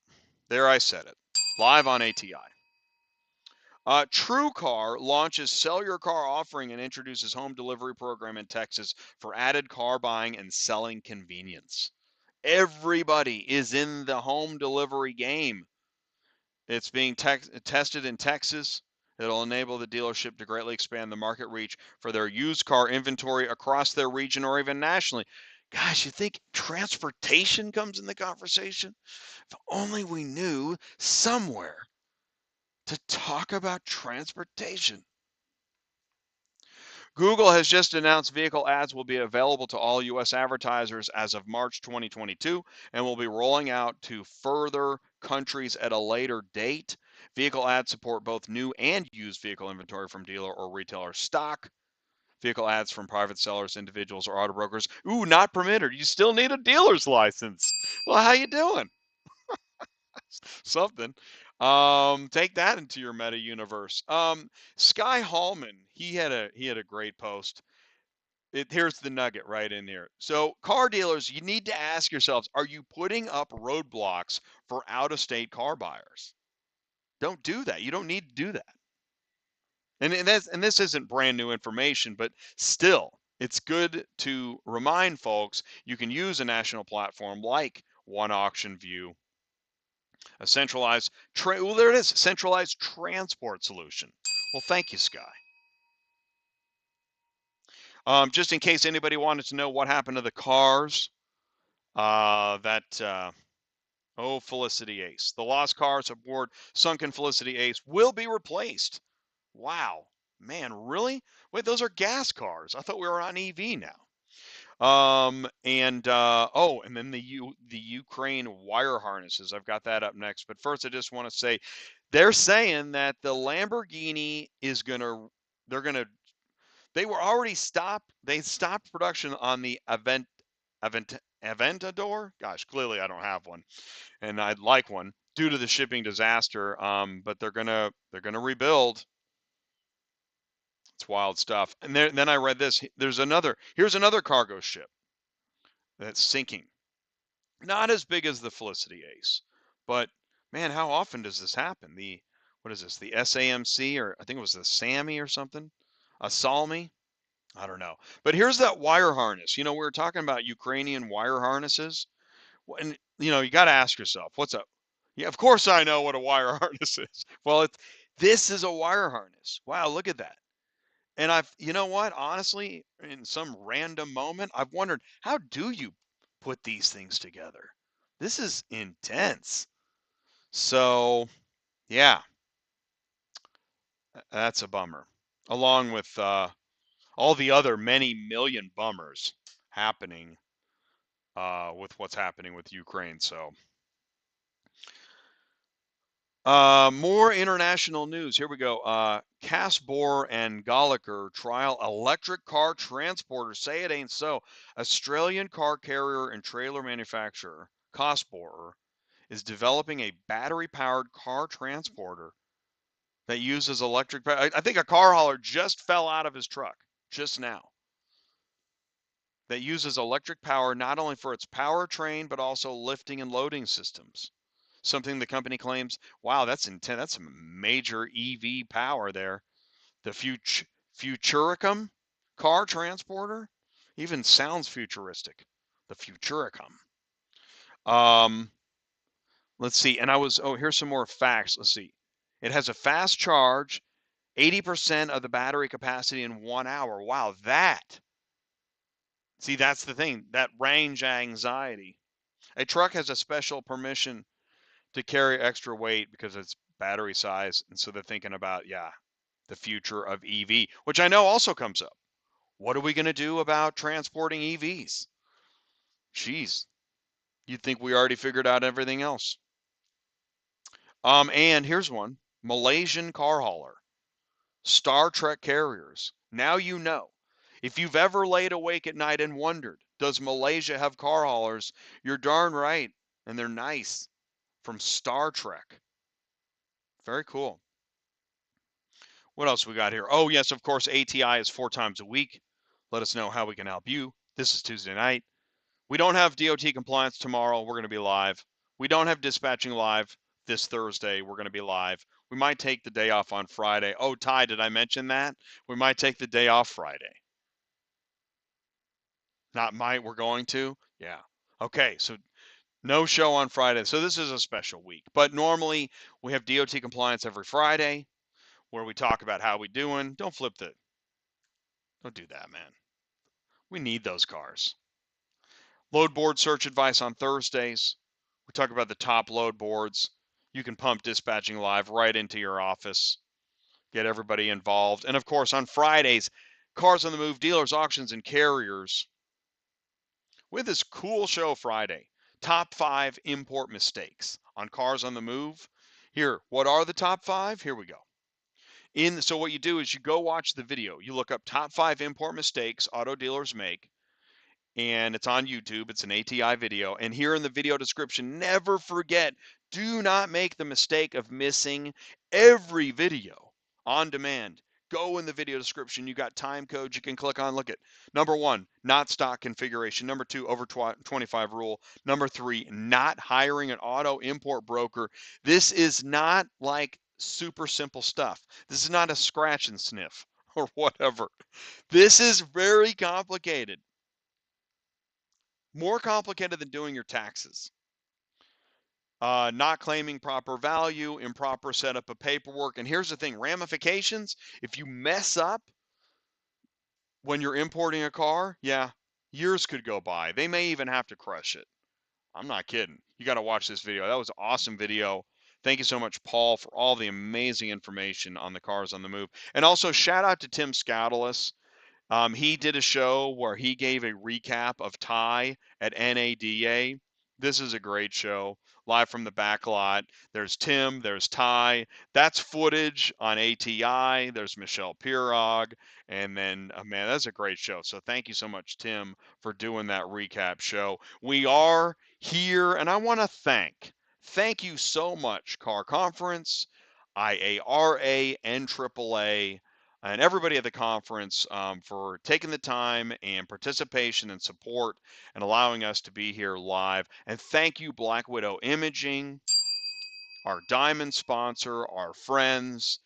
There, I said it. Live on ATI. TrueCar launches Sell Your Car offering and introduces home delivery program in Texas for added car buying and selling convenience. Everybody is in the home delivery game. It's being tested in Texas. It'll enable the dealership to greatly expand the market reach for their used car inventory across their region or even nationally. Gosh, you think transportation comes in the conversation? If only we knew somewhere to talk about transportation. Google has just announced vehicle ads will be available to all U.S. advertisers as of March 2022 and will be rolling out to further countries at a later date. Vehicle ads support both new and used vehicle inventory from dealer or retailer stock. Vehicle ads from private sellers, individuals, or auto brokers. Ooh, not permitted. You still need a dealer's license. Well, how you doing? Something. Take that into your meta universe. Sky Hallman, he had a great post. Here's the nugget right in here. So, car dealers, you need to ask yourselves, are you putting up roadblocks for out-of-state car buyers? Don't do that. You don't need to do that. And this isn't brand new information, but still, it's good to remind folks you can use a national platform like One Auction View, a centralized there it is, centralized transport solution. Well, thank you, Sky. Just in case anybody wanted to know what happened to the cars, Felicity Ace. The lost cars aboard sunken Felicity Ace will be replaced. Wow, man, really? Wait, those are gas cars. I thought we were on EV now. And then the Ukraine wire harnesses. I've got that up next. But first, I just want to say, they're saying that the Lamborghini is they were already stopped. They stopped production on the Aventador. Gosh, clearly I don't have one, and I'd like one due to the shipping disaster. But they're gonna rebuild. It's wild stuff. And then I read this. Here's another cargo ship that's sinking. Not as big as the Felicity Ace, but man, how often does this happen? What is this? The SAMC, or I think it was the SAMI or something? A Salmi? I don't know. But here's that wire harness. We were talking about Ukrainian wire harnesses. And you got to ask yourself, what's up? Yeah, of course I know what a wire harness is. Well, this is a wire harness. Wow, look at that. And you know what? Honestly, in some random moment, I've wondered, how do you put these things together? This is intense. So, yeah, that's a bummer. Along with all the other many million bummers happening with what's happening with Ukraine. So, more international news. Here we go. Casbor and Gallagher trial electric car transporter. Say it ain't so. Australian car carrier and trailer manufacturer Casbor is developing a battery-powered car transporter that uses electric. I think a car hauler just fell out of his truck just now. That uses electric power not only for its powertrain but also lifting and loading systems. Something the company claims, wow, that's intense. That's some major EV power there. The Futuricum car transporter even sounds futuristic. The Futuricum. Let's see. And here's some more facts. Let's see. It has a fast charge, 80% of the battery capacity in 1 hour. Wow, see, that's the thing, that range anxiety. A truck has a special permission to carry extra weight because it's battery size. And so they're thinking about, the future of EV, which I know also comes up. What are we going to do about transporting EVs? Jeez, you'd think we already figured out everything else. And here's one. Malaysian car hauler. Star Trek carriers. Now you know. If you've ever laid awake at night and wondered, does Malaysia have car haulers? You're darn right. And they're nice. From Star Trek. Very cool. What else we got here? Oh, yes, of course, ATI is 4 times a week. Let us know how we can help you. This is Tuesday night. We don't have DOT compliance tomorrow. We're going to be live. We don't have dispatching live this Thursday. We're going to be live. We might take the day off on Friday. Oh, Ty, did I mention that? We might take the day off Friday. Not might, we're going to? Yeah. Okay, so no show on Friday. So this is a special week. But normally we have DOT compliance every Friday where we talk about how we doing. Don't do that, man. We need those cars. Load board search advice on Thursdays. We talk about the top load boards. You can pump dispatching live right into your office. Get everybody involved. And of course, on Fridays, Cars on the Move, dealers, auctions, and carriers. With this cool show Friday, top 5 import mistakes on Cars on the Move. Here, what are the top 5? Here we go. So what you do is you go watch the video. You look up top 5 import mistakes auto dealers make, and it's on YouTube. It's an ATI video. And here in the video description, never forget, do not make the mistake of missing every video on demand. Go in the video description. You got time codes you can click on. Look at number 1, not stock configuration. Number 2, over 25 rule. Number 3, not hiring an auto import broker. This is not like super simple stuff. This is not a scratch and sniff or whatever. This is very complicated. More complicated than doing your taxes. Not claiming proper value, improper setup of paperwork. And here's the thing, ramifications, if you mess up when you're importing a car, yeah, years could go by. They may even have to crush it. I'm not kidding. You got to watch this video. That was an awesome video. Thank you so much, Paul, for all the amazing information on the Cars on the Move. And also shout out to Tim Scoutelis. He did a show where he gave a recap of Ty at NADA. This is a great show, live from the back lot. There's Tim, there's Ty. That's footage on ATI. There's Michelle Pirog. And then, man, that's a great show. So thank you so much, Tim, for doing that recap show. We are here, and I want to thank you so much, Car Conference, IARA, and AAA, and everybody at the conference for taking the time and participation and support and allowing us to be here live. And thank you, Black Widow Imaging, our diamond sponsor, our friends,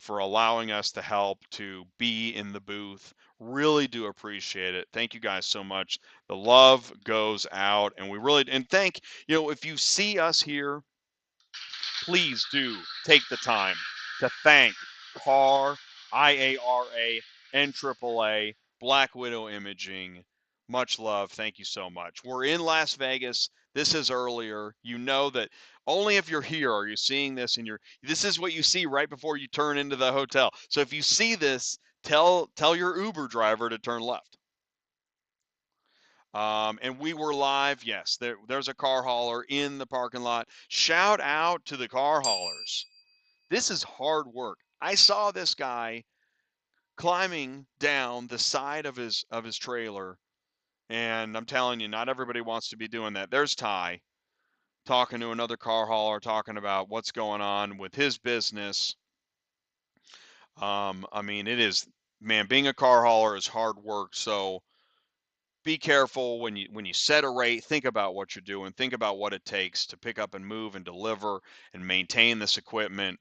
for allowing us to help to be in the booth. Really do appreciate it. Thank you guys so much. The love goes out, and if you see us here, please do take the time to thank CAR, IARA, and AAA, Black Widow Imaging. Much love. Thank you so much. We're in Las Vegas. This is earlier. You know that only if you're here are you seeing this, and this is what you see right before you turn into the hotel. So if you see this, tell your Uber driver to turn left. And we were live. Yes, there's a car hauler in the parking lot. Shout out to the car haulers. This is hard work. I saw this guy climbing down the side of his trailer, and I'm telling you, not everybody wants to be doing that. There's Ty talking to another car hauler, talking about what's going on with his business. I mean, being a car hauler is hard work. So be careful when you set a rate. Think about what you're doing. Think about what it takes to pick up and move and deliver and maintain this equipment.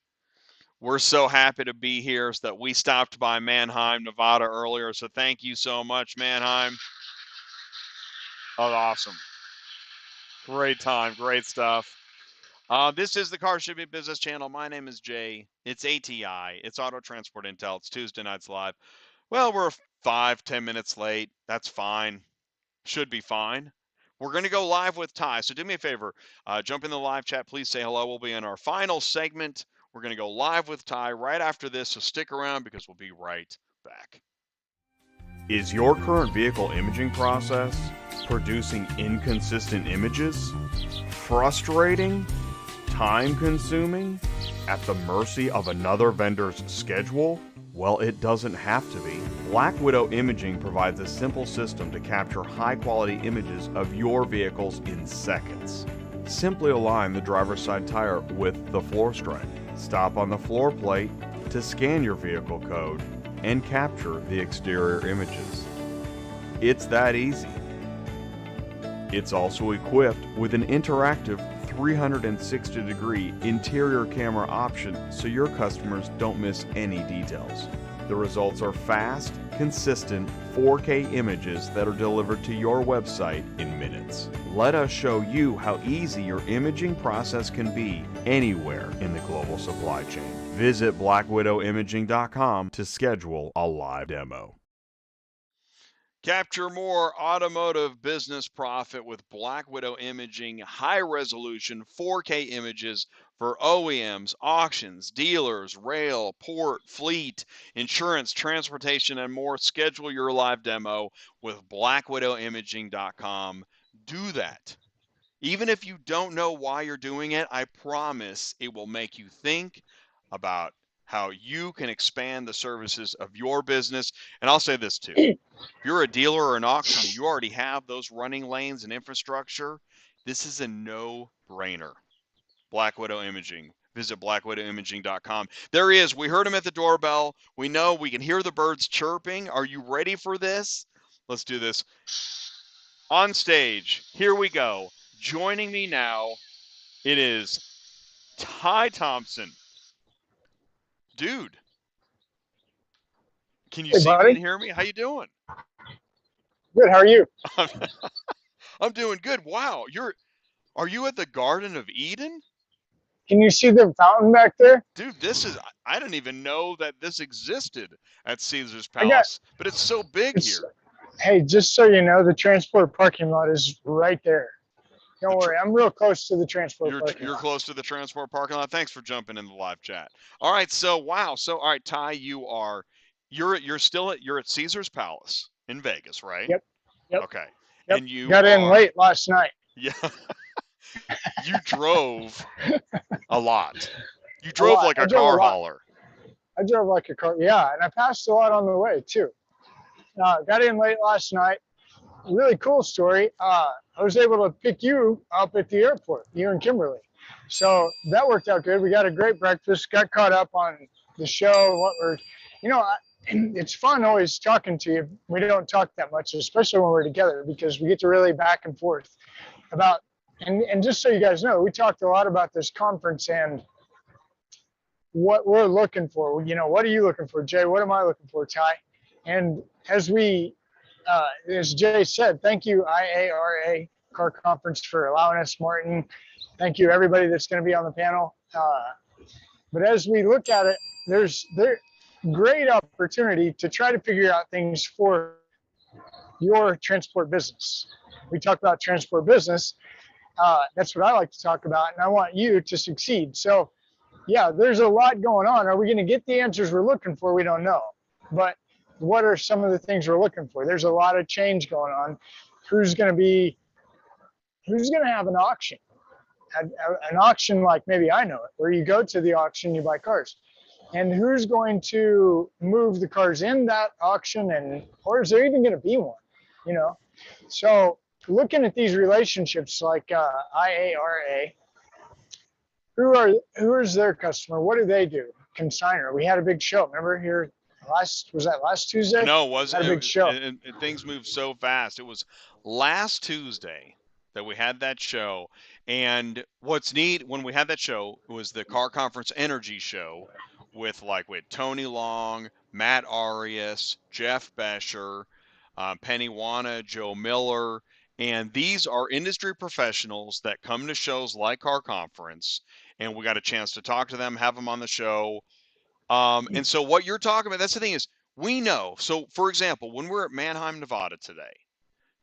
We're so happy to be here so that we stopped by Manheim, Nevada earlier. So thank you so much, Manheim. Oh, awesome. Great time. Great stuff. This is the Car Should Be Business channel. My name is Jay. It's ATI. It's Auto Transport Intel. It's Tuesday nights live. Well, we're 5-10 minutes late. That's fine. Should be fine. We're going to go live with Ty. So do me a favor. Jump in the live chat. Please say hello. We'll be in our final segment. We're going to go live with Ty right after this. So stick around because we'll be right back. Is your current vehicle imaging process producing inconsistent images? Frustrating? Time-consuming? At the mercy of another vendor's schedule? Well, it doesn't have to be. Black Widow Imaging provides a simple system to capture high-quality images of your vehicles in seconds. Simply align the driver's side tire with the floor stripe. Stop on the floor plate to scan your vehicle code and capture the exterior images. It's that easy. It's also equipped with an interactive 360-degree interior camera option so your customers don't miss any details. The results are fast, consistent 4K images that are delivered to your website in minutes. Let us show you how easy your imaging process can be anywhere in the global supply chain. Visit blackwidowimaging.com to schedule a live demo. Capture more automotive business profit with Black Widow Imaging, high-resolution 4K images for OEMs, auctions, dealers, rail, port, fleet, insurance, transportation, and more. Schedule your live demo with blackwidowimaging.com. Do that. Even if you don't know why you're doing it, I promise it will make you think about how you can expand the services of your business. And I'll say this too. If you're a dealer or an auction and you already have those running lanes and infrastructure, this is a no-brainer. Black Widow Imaging. Visit blackwidowimaging.com. There he is. We heard him at the doorbell. We know we can hear the birds chirping. Are you ready for this? Let's do this. On stage, here we go. Joining me now, it is Ty Thompson. Dude, can you Hey, see buddy. me and hear me? How you doing? Good. How are you? I'm doing good. Wow, are you at the Garden of Eden? Can you see the fountain back there? Dude, I didn't even know that this existed at Caesar's Palace, but it's so big here. Hey, just so you know, the transport parking lot is right there. Don't worry, I'm real close to the transport parking lot. You're close to the transport parking lot. Thanks for jumping in the live chat. All right, so wow. So all right, Ty, you're at Caesar's Palace in Vegas, right? Yep. Okay. Yep. And you got in late last night. Yeah. You drove a lot. You drove like a car hauler. I drove like a car, yeah, and I passed a lot on the way too. Got in late last night. Really cool story. I was able to pick you up at the airport, you and Kimberly. So that worked out good. We got a great breakfast, got caught up on the show, it's fun always talking to you. We don't talk that much, especially when we're together, because we get to really back and forth about, and just so you guys know, we talked a lot about this conference and what we're looking for. What are you looking for, Jay? What am I looking for, Ty? And as Jay said, thank you, IARA Car Conference, for allowing us, Martin. Thank you, everybody that's going to be on the panel. But as we look at it, there's great opportunity to try to figure out things for your transport business. We talk about transport business. That's what I like to talk about, and I want you to succeed. So, yeah, there's a lot going on. Are we going to get the answers we're looking for? We don't know. But what are some of the things we're looking for? There's a lot of change going on. Who's going to have an auction? An auction like maybe I know it, where you go to the auction, you buy cars. And who's going to move the cars in that auction, or is there even going to be one? So looking at these relationships like IARA, who is their customer? What do they do? Consignor. We had a big show. Remember here last Tuesday? No, it wasn't. Had a big show. And things move so fast. It was last Tuesday that we had that show. And what's neat, when we had that show, it was the Car Conference Energy Show with Tony Long, Matt Arias, Jeff Besher, Penny Wana, Joe Miller. And these are industry professionals that come to shows like Car Conference. And we got a chance to talk to them, have them on the show. And so what you're talking about, that's the thing is, we know. So, for example, when we're at Manheim, Nevada today,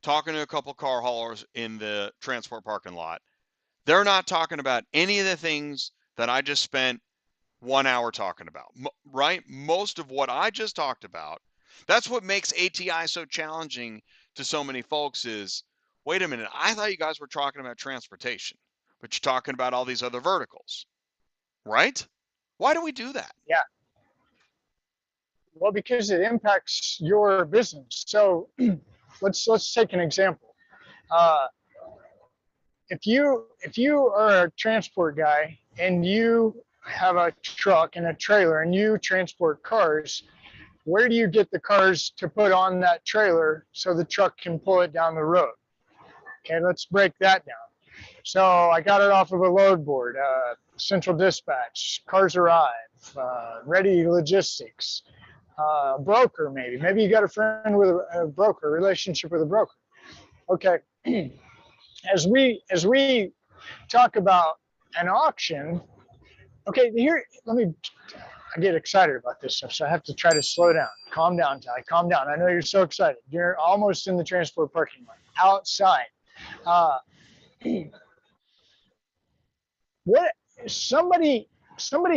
talking to a couple car haulers in the transport parking lot, they're not talking about any of the things that I just spent 1 hour talking about, right? Most of what I just talked about, that's what makes ATI so challenging to so many folks is, wait a minute, I thought you guys were talking about transportation, but you're talking about all these other verticals, right? Why do we do that? Yeah. Well, because it impacts your business. So let's take an example. If you are a transport guy and you have a truck and a trailer and you transport cars, where do you get the cars to put on that trailer so the truck can pull it down the road? Okay, let's break that down. So I got it off of a load board, central dispatch, cars arrive, ready logistics, broker maybe. Maybe you got a friend with a broker, relationship with a broker. Okay, as we talk about an auction, okay, here, I get excited about this stuff, so I have to try to slow down. Calm down, Ty, calm down. I know you're so excited. You're almost in the transport parking lot, outside. What somebody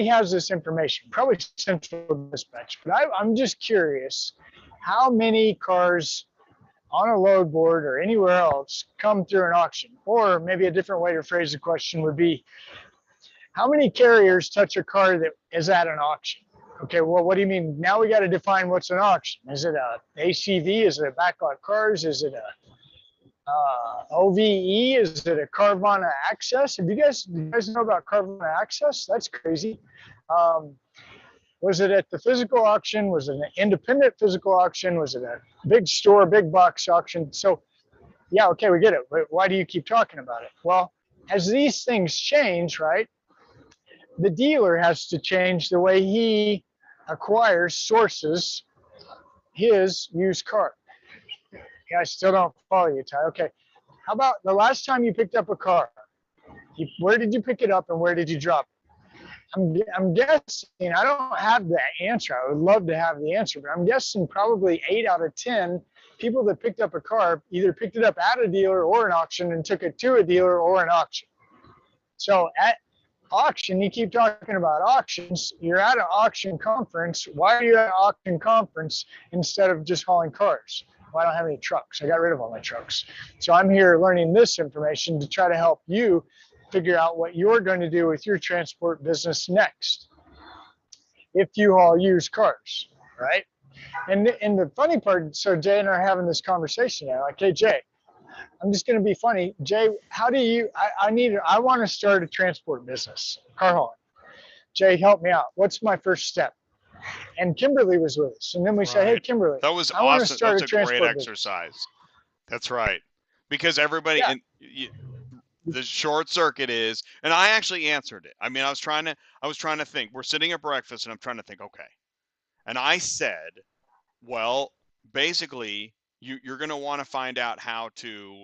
has this information, probably central dispatch, but I'm just curious how many cars on a load board or anywhere else come through an auction. Or maybe a different way to phrase the question would be, how many carriers touch a car that is at an auction? Okay, well, what do you mean? Now we got to define what's an auction. Is it a ACV? Is it a backlot cars? Is it a OVE? Is it a Carvana access? Do you guys know about Carvana access? That's crazy. Was it at the physical auction? Was it an independent physical auction? Was it a big store, big box auction? So, yeah, okay, we get it. But why do you keep talking about it? Well, as these things change, right, the dealer has to change the way he sources his used car. Yeah, I still don't follow you, Ty. Okay. How about the last time you picked up a car? Where did you pick it up and where did you drop it? I'm guessing, I don't have the answer. I would love to have the answer, but I'm guessing probably 8 out of 10 people that picked up a car either picked it up at a dealer or an auction and took it to a dealer or an auction. So at auction, you keep talking about auctions. You're at an auction conference. Why are you at an auction conference instead of just hauling cars? Well, I don't have any trucks. I got rid of all my trucks. So I'm here learning this information to try to help you figure out what you're going to do with your transport business next if you haul used cars, right? And the funny part, so Jay and I are having this conversation now, like, hey, Jay, I'm just going to be funny. Jay, how do you, I want to start a transport business, car hauling. Jay, help me out. What's my first step? And Kimberly was with us. And then we say, hey, Kimberly, that was I want to awesome. start That's a a great transport exercise. That's right. Because everybody, the short circuit is, and I actually answered it. I mean, I was trying to think. We're sitting at breakfast and I'm trying to think, okay. And I said, well, basically, you're going to want to find out how to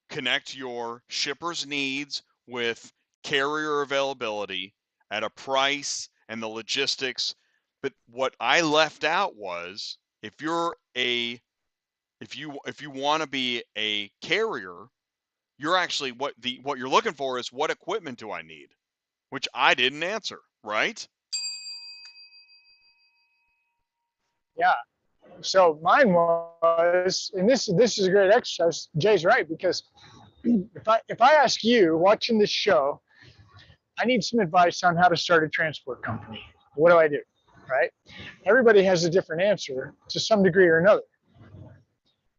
connect your shipper's needs with carrier availability at a price and the logistics. But what I left out was, if you want to be a carrier, you're actually what you're looking for is, what equipment do I need? Which I didn't answer, right? Yeah. So mine was, and this is a great exercise. Jay's right, because if I ask you watching this show, I need some advice on how to start a transport company. What do I do? Right? Everybody has a different answer to some degree or another.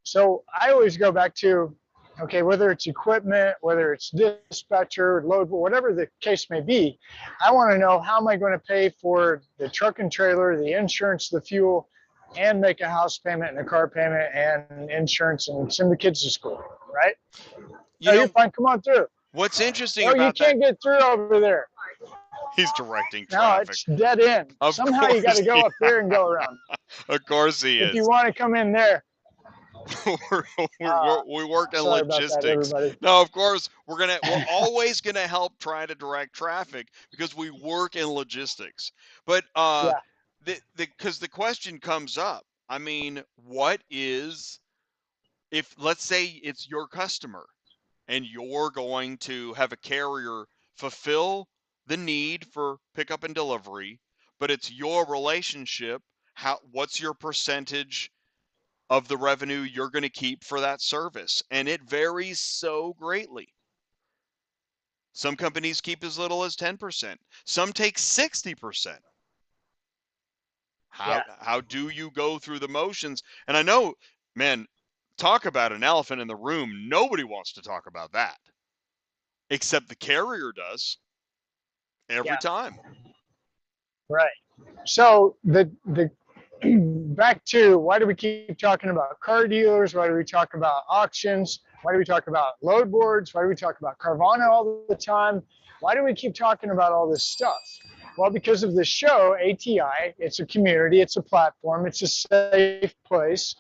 So I always go back to, okay, whether it's equipment, whether it's dispatcher, load, whatever the case may be, I want to know, how am I going to pay for the truck and trailer, the insurance, the fuel, and make a house payment and a car payment and insurance and send the kids to school, right? You're fine. Come on through. What's interesting about that? You can't get through over there. He's directing traffic. No, it's dead end. Somehow you got to go up there and go around. Of course he is. If you want to come in there. we work in logistics. No, of course we're always gonna help try to direct traffic because we work in logistics. But because the question comes up, I mean, what is, if let's say it's your customer and you're going to have a carrier fulfill the need for pickup and delivery, but it's your relationship, what's your percentage of the revenue you're going to keep for that service? And it varies so greatly. Some companies keep as little as 10%. Some take 60%. How do you go through the motions? And I know, man, talk about an elephant in the room. Nobody wants to talk about that, except the carrier does every time. Right. So back to why do we keep talking about car dealers? Why do we talk about auctions? Why do we talk about load boards? Why do we talk about Carvana all the time? Why do we keep talking about all this stuff? Well, because of the show, ATI, it's a community, it's a platform, it's a safe place.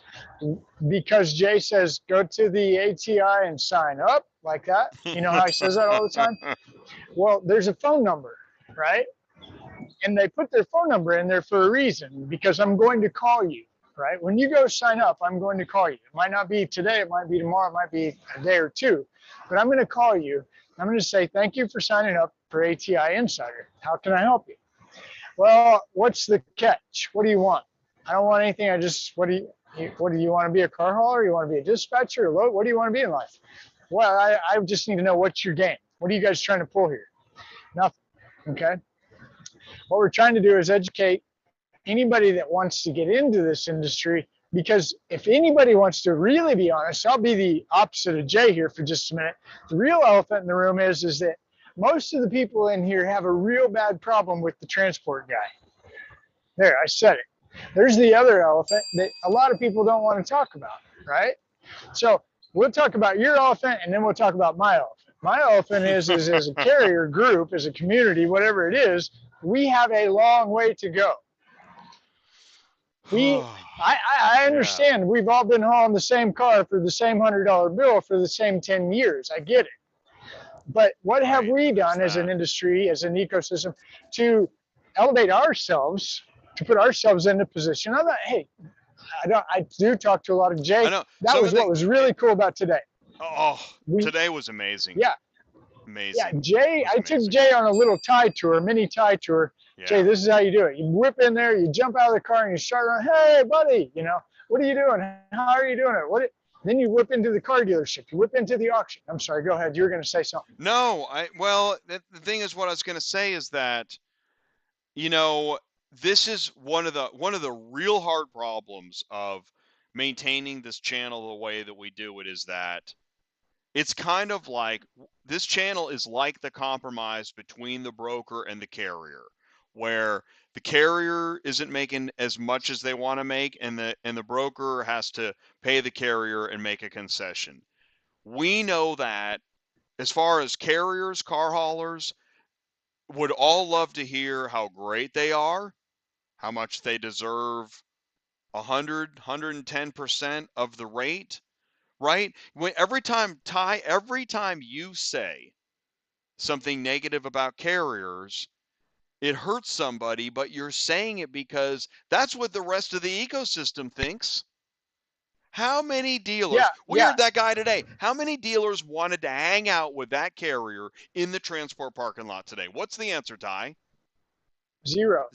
Because Jay says, go to the ATI and sign up, like that. You know how he says that all the time? Well, there's a phone number, right? And they put their phone number in there for a reason, because I'm going to call you, right? When you go sign up, I'm going to call you. It might not be today, it might be tomorrow, it might be a day or two, but I'm going to call you. I'm going to say, thank you for signing up for ATI Insider. How can I help you? Well, what's the catch? What do you want? I don't want anything. What do you want to be, a car hauler? You want to be a dispatcher? What do you want to be in life? Well, I just need to know what's your game. What are you guys trying to pull here? Nothing. Okay. What we're trying to do is educate anybody that wants to get into this industry, because if anybody wants to really be honest, I'll be the opposite of Jay here for just a minute. The real elephant in the room is that most of the people in here have a real bad problem with the transport guy. There, I said it. There's the other elephant that a lot of people don't want to talk about, right? So we'll talk about your elephant, and then we'll talk about my elephant. My elephant is as a carrier group, as a community, whatever it is, we have a long way to go. I understand. Yeah. We've all been hauling the same car for the same $100 bill for the same 10 years. I get it. But what have we done as an industry, as an ecosystem, to elevate ourselves, to put ourselves in a position? I'm not, hey, I do talk to a lot of Jay. I know. That was what was really cool about today. Today was amazing. Yeah. Amazing. Yeah, Jay, I took Jay on a little tie tour, mini tie tour. Yeah. Jay, this is how you do it. You whip in there, you jump out of the car, and you start on, hey, buddy, what are you doing? How are you doing it? Then you whip into the car dealership. You whip into the auction. I'm sorry, go ahead. You were going to say something. No, the thing is, what I was going to say is that, this is one of the real hard problems of maintaining this channel the way that we do it, is that it's kind of like this channel is like the compromise between the broker and the carrier, where the carrier isn't making as much as they want to make, and the broker has to pay the carrier and make a concession. We know that as far as carriers, car haulers would all love to hear how great they are, how much they deserve 110% of the rate. Right? Every time you say something negative about carriers, it hurts somebody, but you're saying it because that's what the rest of the ecosystem thinks. How many dealers, we heard that guy today, how many dealers wanted to hang out with that carrier in the transport parking lot today? What's the answer, Ty? Zero.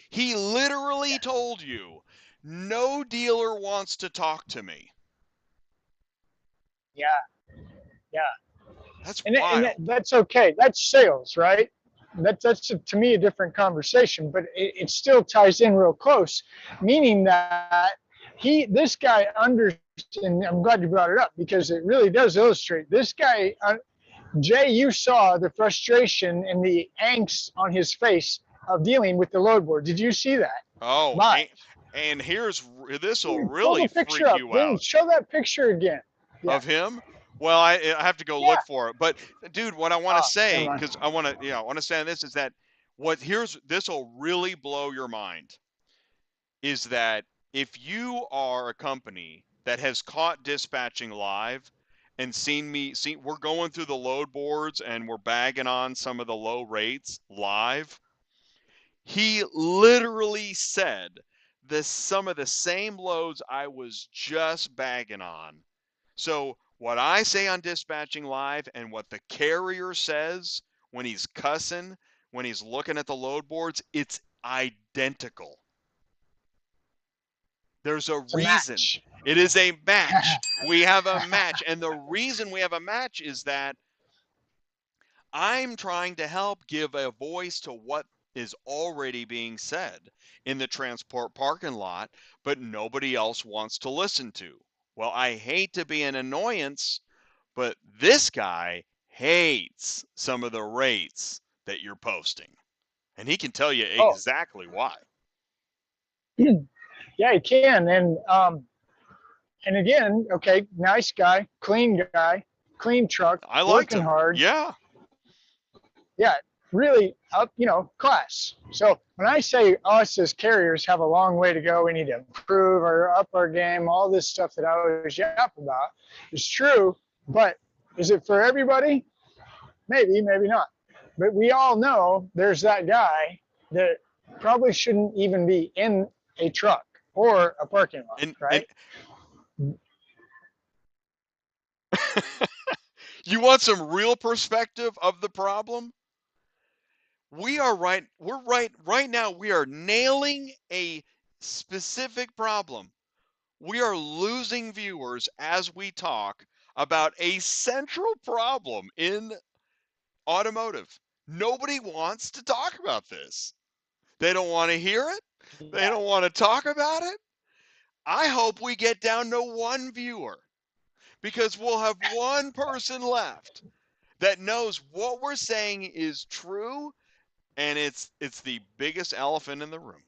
He literally told you, no dealer wants to talk to me. Yeah. That's wild. And that's okay. That's sales, right? That's to me a different conversation, but it still ties in real close, meaning that this guy understands, and I'm glad you brought it up because it really does illustrate this guy. Jay, you saw the frustration and the angst on his face of dealing with the load board. Did you see that? Oh, and this will really freak you out. Show that picture again. Of him? Well, I have to go look for it. But dude, what I want to say, because I want to say on this, is that this will really blow your mind, is that if you are a company that has caught dispatching live and we're going through the load boards and we're bagging on some of the low rates live. He literally said some of the same loads I was just bagging on. So what I say on dispatching live and what the carrier says when he's cussing, when he's looking at the load boards, it's identical. There's a reason. It is a match. We have a match. And the reason we have a match is that I'm trying to help give a voice to what is already being said in the transport parking lot, but nobody else wants to listen to. Well, I hate to be an annoyance, but this guy hates some of the rates that you're posting. And he can tell you exactly why. Yeah, he can. And again, okay, nice guy, clean truck, I liked working him. hard. Yeah. Yeah, really up, class. So when I say us as carriers have a long way to go, we need to improve or up our game, all this stuff that I always yap about is true, but is it for everybody? Maybe, maybe not. But we all know there's that guy that probably shouldn't even be in a truck or a parking lot, And right? you want some real perspective of the problem? We're right now, we are nailing a specific problem. We are losing viewers as we talk about a central problem in automotive. Nobody wants to talk about this. They don't want to hear it. They don't want to talk about it. I hope we get down to one viewer, because we'll have one person left that knows what we're saying is true, and it's the biggest elephant in the room.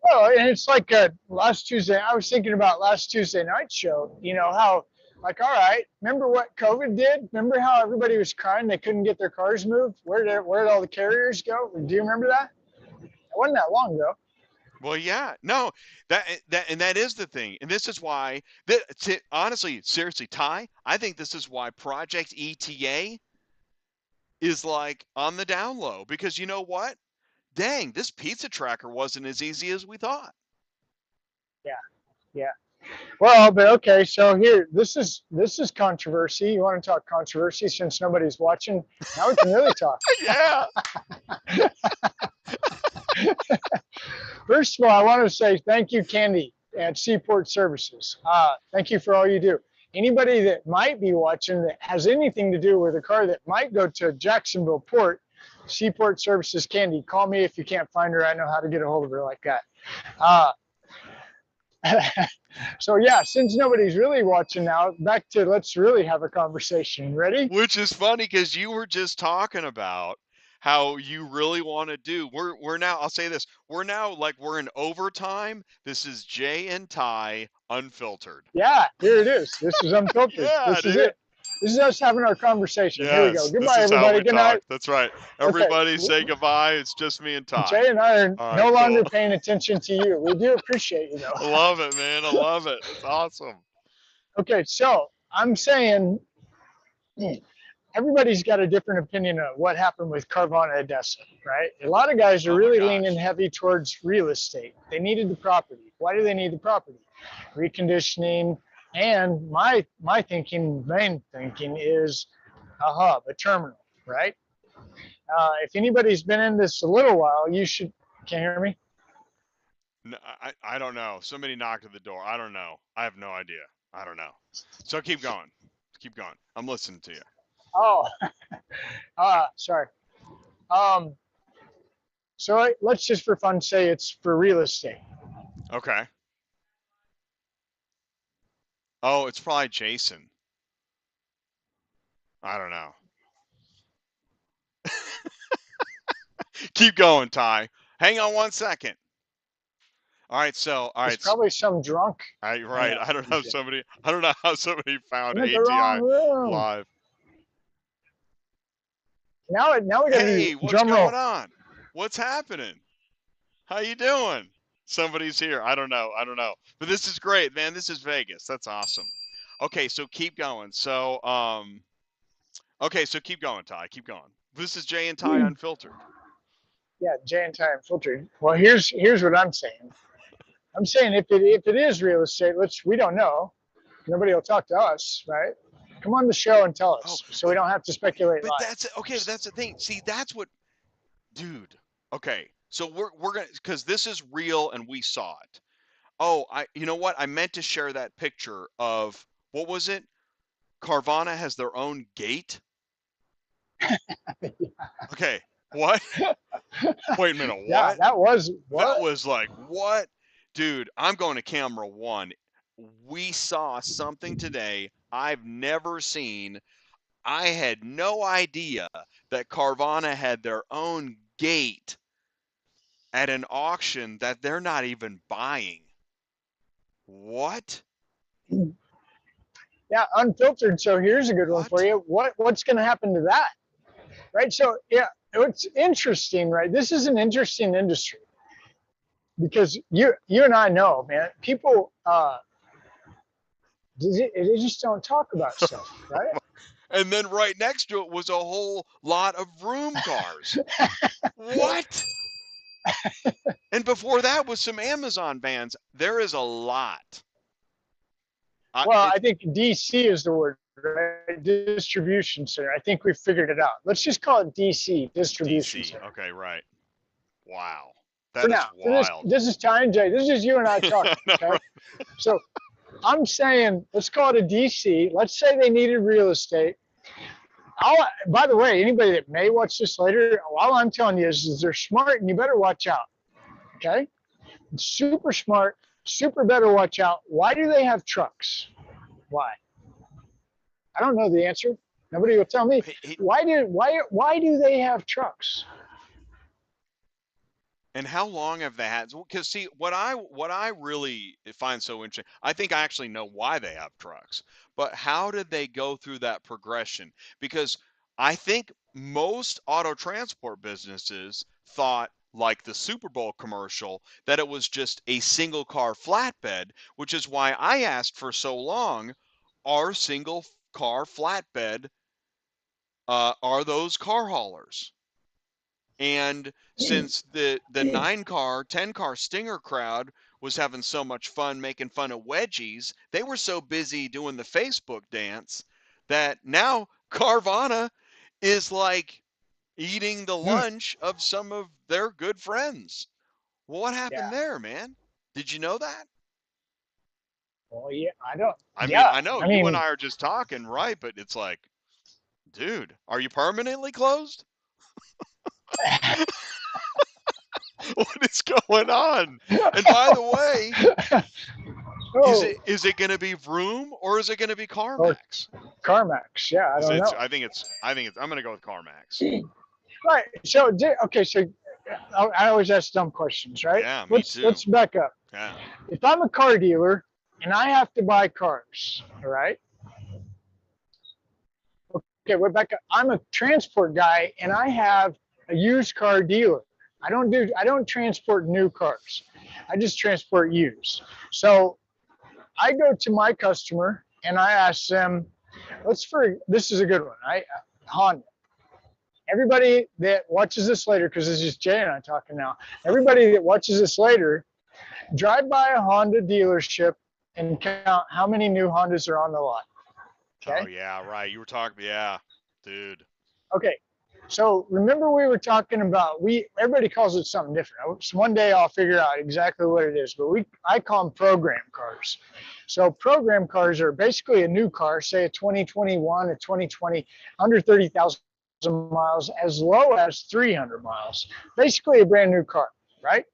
Well, and it's like last Tuesday, I was thinking about last Tuesday night show, how, like, all right, remember what COVID did? Remember how everybody was crying they couldn't get their cars moved? Where did all the carriers go? Do you remember that? It wasn't that long ago. Well, yeah, no, that is the thing, and this is why honestly, seriously, Ty, I think this is why Project ETA is like on the down low, because you know what? Dang, this pizza tracker wasn't as easy as we thought. Yeah. Well, but okay, so here, this is controversy. You want to talk controversy since nobody's watching? Now we can really talk. Yeah. First of all, I want to say thank you, Candy, at Seaport Services. Thank you for all you do. Anybody that might be watching that has anything to do with a car that might go to Jacksonville Port, Seaport Services Candy, call me if you can't find her. I know how to get a hold of her like that. So yeah, since nobody's really watching now, back to let's really have a conversation. Ready? Which is funny because you were just talking about how you really want to do. We're now, I'll say this, we're now like we're in overtime. This is Jay and Ty Unfiltered. Yeah, here it is. This is Unfiltered. Yeah, this dude. is it. This is us having our conversation. Yes, Here we go. Goodbye, this is everybody. how we Good talk. night. That's right. Everybody say goodbye. It's just me and Ty. Jay and I are All no right, longer cool. paying attention to you. We do appreciate you, though. I love it, man. I love it. It's awesome. Okay, so I'm saying everybody's got a different opinion of what happened with Carvana Odessa, right? A lot of guys are really leaning heavy towards real estate. They needed the property. Why do they need the property? Reconditioning. And my main thinking is a hub, a terminal, right? If anybody's been in this a little while, you should. Can't hear me? No, I don't know. Somebody knocked at the door. I don't know. I have no idea. I don't know. So keep going. Keep going. I'm listening to you. Oh, sorry. So let's just for fun say it's for real estate. Okay. Oh, it's probably Jason. I don't know. Keep going, Ty. Hang on 1 second. All right, so all right. It's probably some drunk. Right. I don't know somebody. I don't know how somebody found ATI live. Now we got to Hey, do what's drum roll. going on? What's happening? How you doing? Somebody's here. I don't know. But this is great, man. This is Vegas. That's awesome. Okay, so keep going. So okay, so keep going, Ty. Keep going. This is Jay and Ty Unfiltered. Yeah, Jay and Ty Unfiltered. Well, here's what I'm saying. I'm saying if it is real estate, we don't know. Nobody will talk to us, right? Come on the show and tell us, so we don't have to speculate. But that's okay. But that's the thing. See, that's what, dude. Okay, so we're gonna, because this is real and we saw it. Oh, you know what? I meant to share that picture of, what was it? Carvana has their own gate. Okay, what? Wait a minute, what? Yeah, that was what? That was like, what? Dude, I'm going to camera one. We saw something today I've never seen. I had no idea that Carvana had their own gate at an auction that they're not even buying. What? Yeah, unfiltered. So here's a good one for you. What's going to happen to that? Right. So yeah, it's interesting, right? This is an interesting industry because you and I know, man, people they just don't talk about stuff, right? And then right next to it was a whole lot of room cars. What? And before that was some Amazon vans. There is a lot. Well, I think DC is the word, right? Distribution center. I think we figured it out. Let's just call it DC, distribution center. Okay, right. Wow. That For is now, wild. this is Ty and Jay. This is you and I talking. Okay? So I'm saying, let's call it a DC. Let's say they needed real estate. By the way, anybody that may watch this later, all I'm telling you is they're smart and you better watch out. Okay? Super smart, super better watch out. Why do they have trucks? Why? I don't know the answer. Nobody will tell me. Why do they have trucks? And how long have they had? Because see, what I really find so interesting, I think I actually know why they have trucks, but how did they go through that progression? Because I think most auto transport businesses thought, like the Super Bowl commercial, that it was just a single car flatbed, which is why I asked for so long, are single car flatbed, are those car haulers? And since the 9-car, 10-car Stinger crowd was having so much fun making fun of wedgies, they were so busy doing the Facebook dance that now Carvana is like eating the lunch of some of their good friends. Well, what happened there, man? Did you know that? Well, yeah, I don't. I mean, Yeah, I know you and I are just talking, right? But it's like, dude, are you permanently closed? What is going on? And by the way, is it going to be Vroom or is it going to be CarMax? CarMax, yeah, I don't know. I think it's. I'm going to go with CarMax. Right. So okay. So I always ask dumb questions, right? Yeah, me too. Let's back up. Yeah. If I'm a car dealer and I have to buy cars, all right? Okay, we're back up. I'm a transport guy and I have a used car dealer. I don't transport new cars. I just transport used. So I go to my customer and I ask them, this is a good one, right? Honda. Everybody that watches this later, because this is Jay and I talking now, everybody that watches this later, drive by a Honda dealership and count how many new Hondas are on the lot. Okay? Oh, yeah, right. You were talking, yeah, dude. Okay. So remember we were talking about, everybody calls it something different. So one day I'll figure out exactly what it is, but I call them program cars. So program cars are basically a new car, say a 2021, a 2020, under 30,000 miles, as low as 300 miles. Basically a brand new car, right?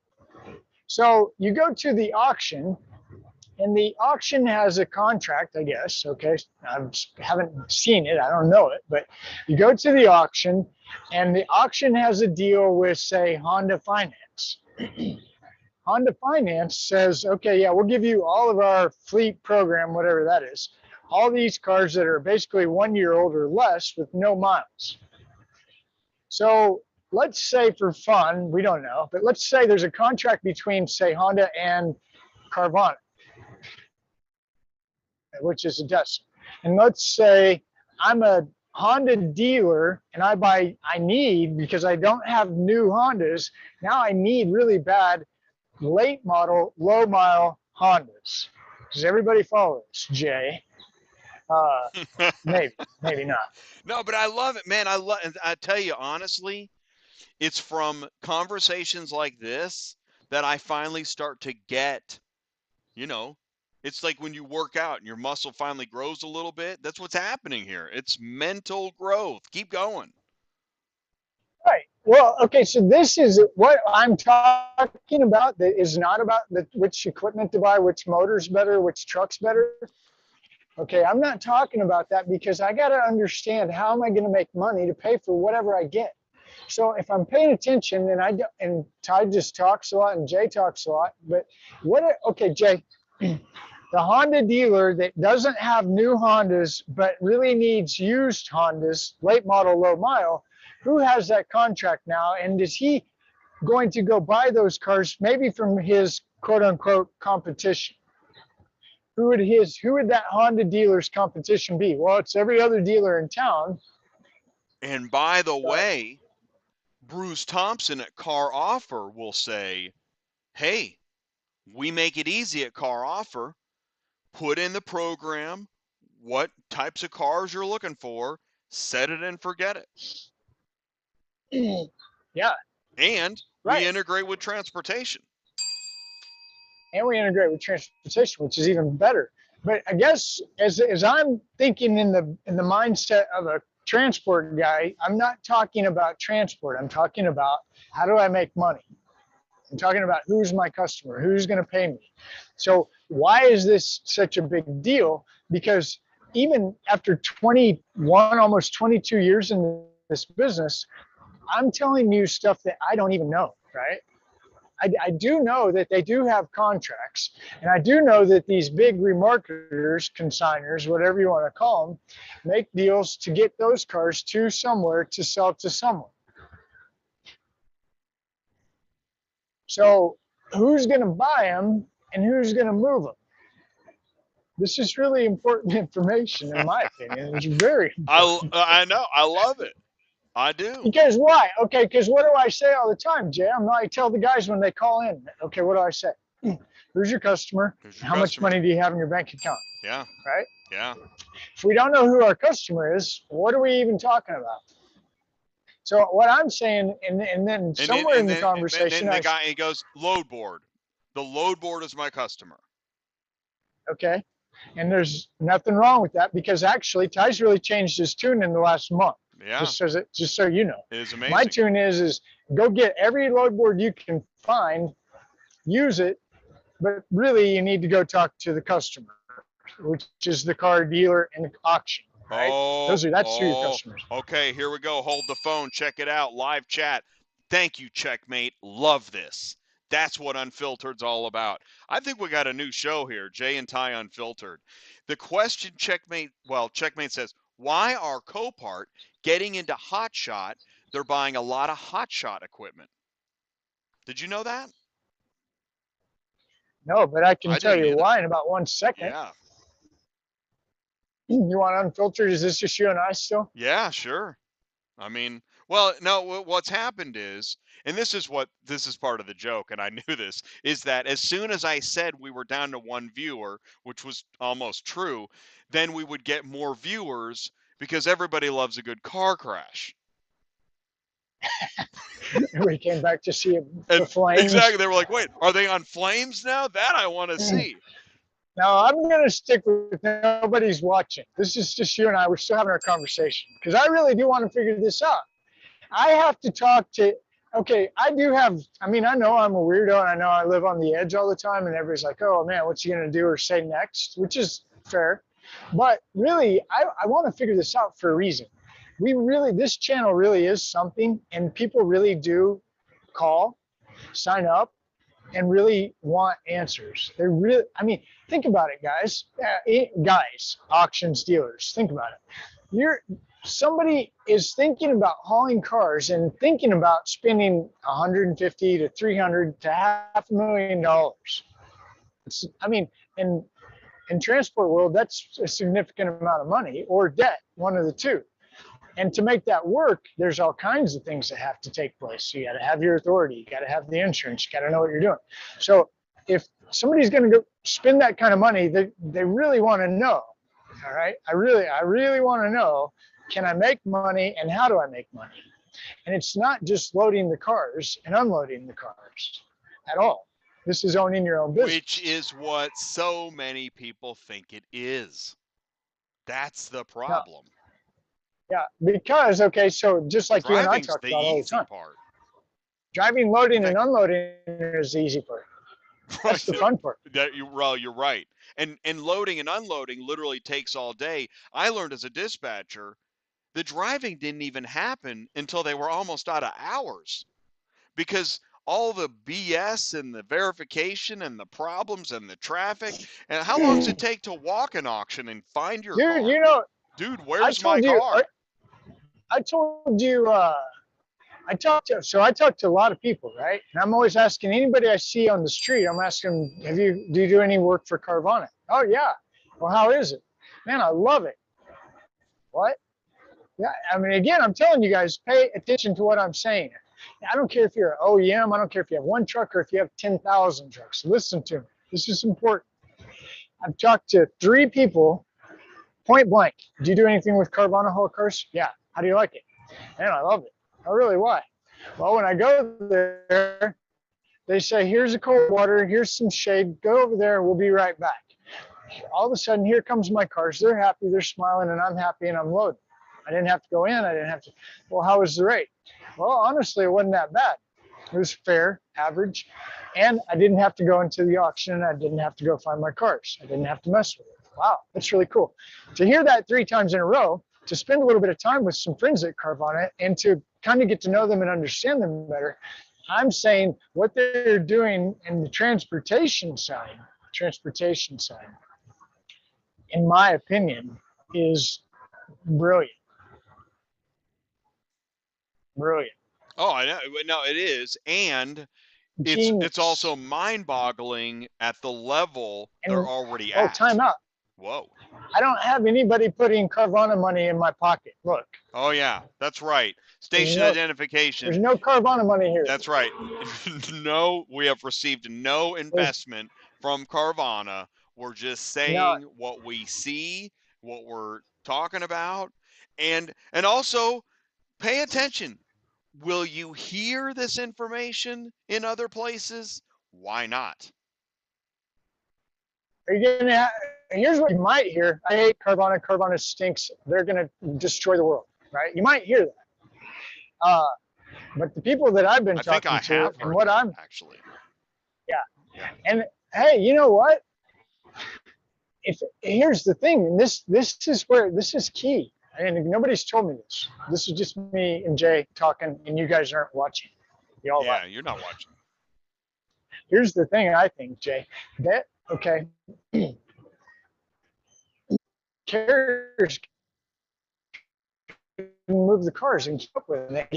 So you go to the auction, and the auction has a contract, I guess. Okay, I haven't seen it, I don't know it, but you go to the auction, and the auction has a deal with, say, Honda Finance. Honda Finance says, okay, yeah, we'll give you all of our fleet program, whatever that is, all these cars that are basically 1 year old or less with no miles. So let's say, for fun, we don't know, but let's say there's a contract between, say, Honda and Carvana, which is a Tesla. And let's say I'm a Honda dealer and I need, because I don't have new Hondas, now I need really bad late model, low mile Hondas. Does everybody follow this, Jay? Maybe not. No, but I love it, man. I tell you honestly, it's from conversations like this that I finally start to get, it's like when you work out and your muscle finally grows a little bit. That's what's happening here. It's mental growth. Keep going. Right. Well, okay, so this is what I'm talking about. That is not about which equipment to buy, which motor's better, which truck's better. Okay, I'm not talking about that, because I got to understand, how am I going to make money to pay for whatever I get? So if I'm paying attention, and Ty just talks a lot and Jay talks a lot, but okay, Jay, the Honda dealer that doesn't have new Hondas, but really needs used Hondas, late model, low mile, who has that contract now? And is he going to go buy those cars maybe from his quote unquote competition? Who would that Honda dealer's competition be? Well, it's every other dealer in town. And by the way, Bruce Thompson at Car Offer will say, hey, we make it easy at Car Offer. Put in the program, what types of cars you're looking for, set it and forget it. Yeah. And we integrate with transportation. And we integrate with transportation, which is even better. But I guess as I'm thinking in the mindset of a transport guy, I'm not talking about transport. I'm talking about how do I make money? I'm talking about who's my customer, who's going to pay me. So why is this such a big deal? Because even after 21, almost 22 years in this business, I'm telling you stuff that I don't even know, right? I do know that they do have contracts, and I do know that these big remarketers, consigners, whatever you want to call them, make deals to get those cars to somewhere to sell to someone. So who's going to buy them and who's going to move them? This is really important information, in my opinion. It's very important. I know. I love it. I do. Because why? Okay, because what do I say all the time, Jay? I tell the guys when they call in, okay, what do I say? Who's your customer? How much money do you have in your bank account? Yeah. Right? Yeah. If we don't know who our customer is, what are we even talking about? So what I'm saying, and then somewhere in the conversation, the guy, he goes, load board. The load board is my customer. Okay. And there's nothing wrong with that, because actually Ty's really changed his tune in the last month. Yeah. Just so you know. It is amazing. My tune is go get every load board you can find, use it, but really you need to go talk to the customer, which is the car dealer and the auction. Right? That's who your customers are. Okay, here we go. Hold the phone. Check it out. Live chat. Thank you, Checkmate. Love this. That's what Unfiltered's all about. I think we got a new show here, Jay and Ty Unfiltered. The question Checkmate says, why are Copart getting into hotshot? They're buying a lot of hotshot equipment. Did you know that? No, but I can tell you why in about 1 second. Yeah. You want Unfiltered? Is this just you and I still? Yeah, sure. I mean, well, no, what's happened is, and this is part of the joke, and I knew this, is that as soon as I said we were down to one viewer, which was almost true, then we would get more viewers because everybody loves a good car crash. We came back to see the flames. Exactly. They were like, wait, are they on flames now? That I want to see. No, I'm going to stick with nobody's watching. This is just you and I. We're still having our conversation because I really do want to figure this out. I have to talk to, okay, I know I'm a weirdo and I know I live on the edge all the time and everybody's like, oh man, what's he going to do or say next, which is fair. But really, I want to figure this out for a reason. This channel really is something, and people really do call, sign up, and really want answers. Think about it, guys. Auctions, dealers, think about it. Somebody is thinking about hauling cars and thinking about spending $150 to $300 to $500,000. In transport world, that's a significant amount of money, or debt, one of the two. And to make that work, there's all kinds of things that have to take place. So you got to have your authority, you got to have the insurance, you got to know what you're doing. So if somebody's going to go spend that kind of money, they really want to know. All right, I really want to know, can I make money and how do I make money? And it's not just loading the cars and unloading the cars at all. This is owning your own business. Which is what so many people think it is. That's the problem. Yeah, because, okay, so just like you and I talk about all the time. Driving, loading, and unloading is the easy part. That's the fun part. You're right. And loading and unloading literally takes all day. I learned as a dispatcher the driving didn't even happen until they were almost out of hours, because all the BS and the verification and the problems and the traffic. And how long does it take to walk an auction and find your car? Dude, you know, Dude, I where's my told you, car? I told you, I talked to a lot of people, right? And I'm always asking anybody I see on the street, I'm asking, do you do any work for Carvana? Oh yeah. Well, how is it? Man, I love it. What? Yeah, I mean, again, I'm telling you guys, pay attention to what I'm saying. I don't care if you're an OEM, I don't care if you have one truck or if you have 10,000 trucks. Listen to me. This is important. I've talked to 3 people, point blank. Do you do anything with Carvana whole cars? Yeah. How do you like it? Man, I love it. Oh, really? Why? Well, when I go there, they say, here's a cold water, here's some shade, go over there, we'll be right back. All of a sudden, here comes my cars. They're happy, they're smiling, and I'm happy, and I'm loading. I didn't have to go in, I didn't have to. Well, how was the rate? Well, honestly, it wasn't that bad. It was fair, average, and I didn't have to go into the auction. I didn't have to go find my cars. I didn't have to mess with it. Wow, that's really cool. To hear that 3 times in a row, to spend a little bit of time with some friends at Carvana and to kind of get to know them and understand them better, I'm saying what they're doing in the transportation side, in my opinion, is brilliant. Brilliant. Oh, I know. No, it is. And it's Genius. also mind-boggling at the level they're already Oh, at. time out. Whoa. I don't have anybody putting Carvana money in my pocket. Look. Oh, yeah, that's right. Station identification. There's no Carvana money here. That's right. No, we have received no investment from Carvana. We're just saying what we see, what we're talking about, and also pay attention. Will you hear this information in other places? Why not? Are you gonna? Here's what you might hear. I hate Carvana. Carvana stinks. They're gonna destroy the world. Right? You might hear that. But the people that I've been talking to, and what I'm actually, yeah. And hey, you know what? Here's the thing. This is key. And nobody's told me this. This is just me and Jay talking, and you guys aren't watching. You're not watching. Here's the thing, I think, Jay. Carriers move the cars and keep up with it.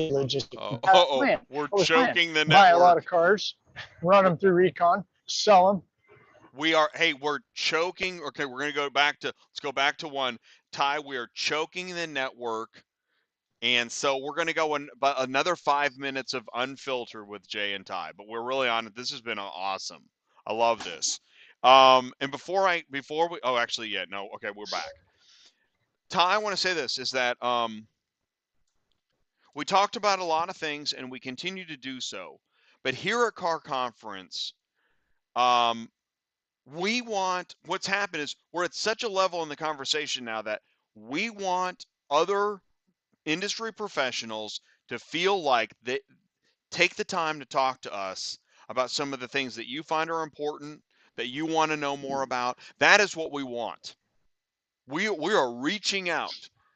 We're choking the network. Buy a lot of cars, run them through recon, sell them. We're choking. Okay, we're going to go back to, let's go back to one. Ty, we are choking the network. And so we're going to go about another 5 minutes of Unfiltered with Jay and Ty, but we're really on it. This has been awesome. I love this. And okay, we're back. Ty, I want to say this is that, we talked about a lot of things and we continue to do so, but here at Car Conference, what's happened is we're at such a level in the conversation now that we want other industry professionals to feel like they take the time to talk to us about some of the things that you find are important, that you want to know more about. That is what we want. We are reaching out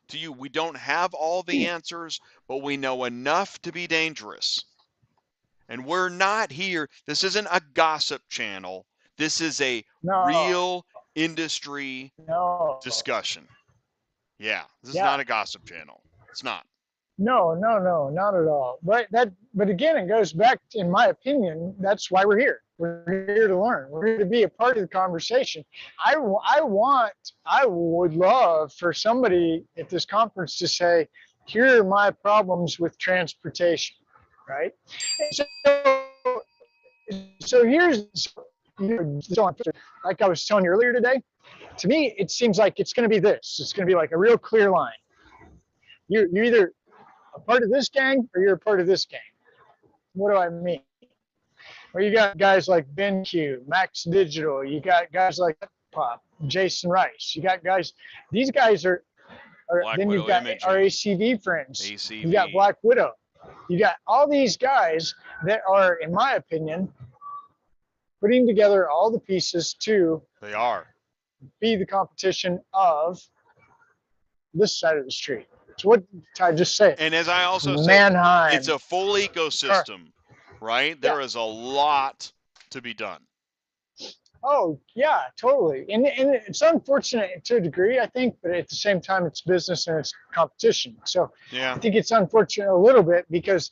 to you. We don't have all the answers, but we know enough to be dangerous. And we're not here. This isn't a gossip channel. This is a real industry discussion. Yeah, this is not a gossip channel. It's not. No, not at all. But again, it goes back, in my opinion, that's why we're here. We're here to learn. We're here to be a part of the conversation. I would love for somebody at this conference to say, here are my problems with transportation, right? So here's, like I was telling you earlier today, to me, it seems like it's going to be this. It's going to be like a real clear line. You're either a part of this gang or you're a part of this gang. What do I mean? Well, you got guys like BenQ, Max Digital. You got guys like Pop, Jason Rice. You got guys. These guys are then you've got our ACV friends. ACV. You got Black Widow. You got all these guys that are, in my opinion, putting together all the pieces to be the competition of this side of the street. So what, Ty, just say it. And as I also say, Manheim. it's a full ecosystem, right? Yeah. There is a lot to be done. Oh, yeah, totally. And it's unfortunate to a degree, I think, but at the same time, it's business and it's competition. So Yeah. I think it's unfortunate a little bit because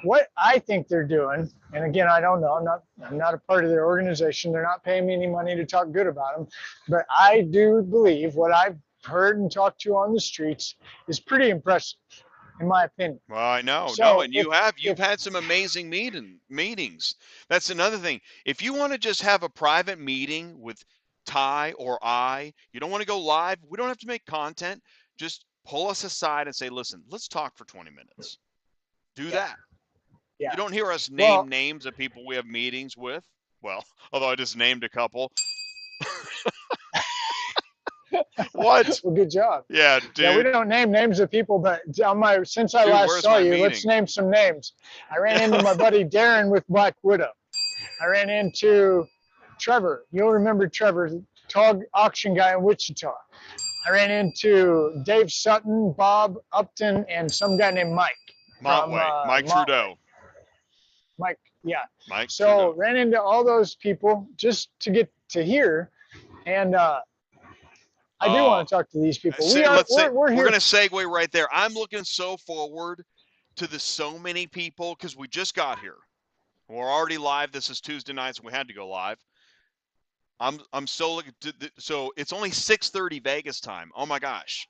what I think they're doing, and again, I don't know, I'm not a part of their organization. They're not paying me any money to talk good about them, but I do believe what I've heard and talked to on the streets is pretty impressive, in my opinion. Well, I know, So and you've had some amazing meetings. That's another thing. If you want to just have a private meeting with Ty or you don't want to go live, we don't have to make content. Just pull us aside and say, listen, let's talk for 20 minutes. Do that. Yeah. You don't hear us name names of people we have meetings with. Well, although I just named a couple. What? Well, good job. Yeah, dude. Yeah, we don't name names of people, but since I Dude, last where's saw my you, meeting? let's name some names. I ran into my buddy Darren with Black Widow. I ran into Trevor. You'll remember Trevor, the tall auction guy in Wichita. I ran into Dave Sutton, Bob Upton, and some guy named Mike. Mike Trudeau. Mike, yeah. Mike So Trudeau. ran into all those people just to get to here, and I do want to talk to these people. We're We're going to segue right there. I'm looking so forward to the so many people because we just got here. We're already live. This is Tuesday night, so we had to go live. I'm so looking. So it's only 6:30 Vegas time. Oh my gosh!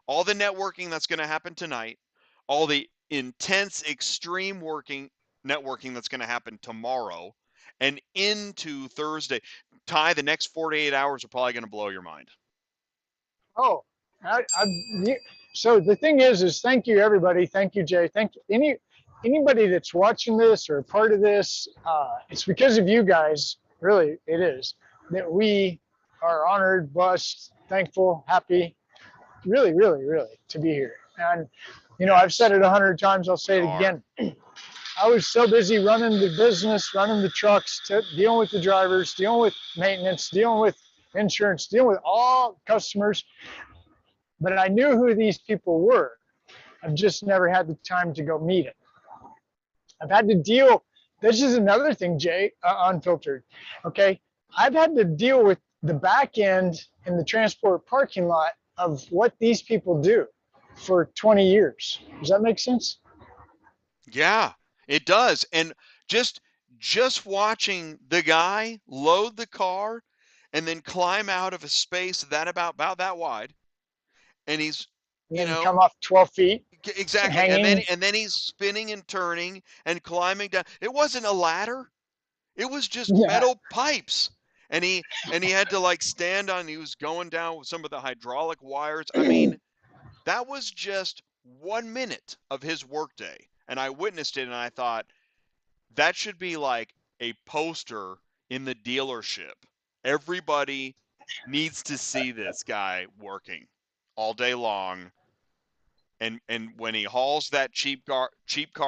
All the networking that's going to happen tonight, all the intense, extreme networking that's going to happen tomorrow, and into Thursday. Ty, the next 48 hours are probably going to blow your mind. Oh, so the thing is thank you everybody. Thank you, Jay. Thank you. Anybody that's watching this or a part of this, it's because of you guys. Really, it is that we are honored, blessed, thankful, happy, really, really, really to be here. And I've said it 100 times. I'll say it again. I was so busy running the business, running the trucks, dealing with the drivers, dealing with maintenance, dealing with insurance, dealing with all customers, but I knew who these people were. I've just never had the time to go meet them. I've had to deal. This is another thing, Jay, Unfiltered. Okay, I've had to deal with the back end in the transport parking lot of what these people do for 20 years. Does that make sense? Yeah, it does. And just watching the guy load the car and then climb out of a space about that wide, and he's come off 12 feet. Exactly. Hanging. And then he's spinning and turning and climbing down. It wasn't a ladder. It was just metal pipes. And he had to stand on, he was going down with some of the hydraulic wires. I mean, that was just 1 minute of his workday. And I witnessed it and I thought that should be like a poster in the dealership. Everybody needs to see this guy working all day long. And when he hauls that cheap car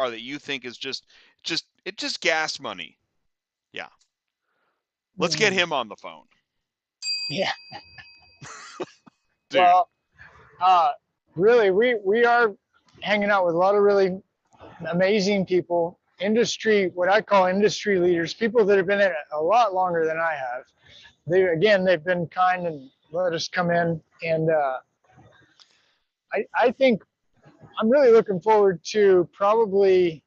that you think is just gas money. Yeah. Let's get him on the phone. Yeah. Dude. Well, really, we are hanging out with a lot of really amazing people, what I call industry leaders, people that have been in it a lot longer than I have. They've been kind and let us come in. And I think I'm really looking forward to probably,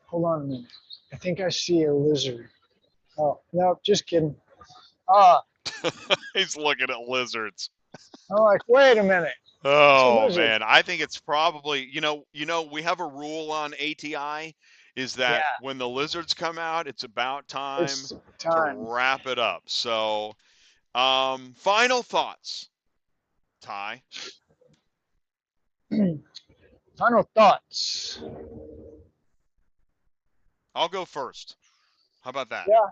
hold on a minute. I think I see a lizard. Oh, no, just kidding. He's looking at lizards. I'm like, wait a minute. Oh man, I think it's probably, we have a rule on ATI is that when the lizards come out, it's about time to wrap it up. So, final thoughts, Ty. Final thoughts. I'll go first. How about that? Yeah.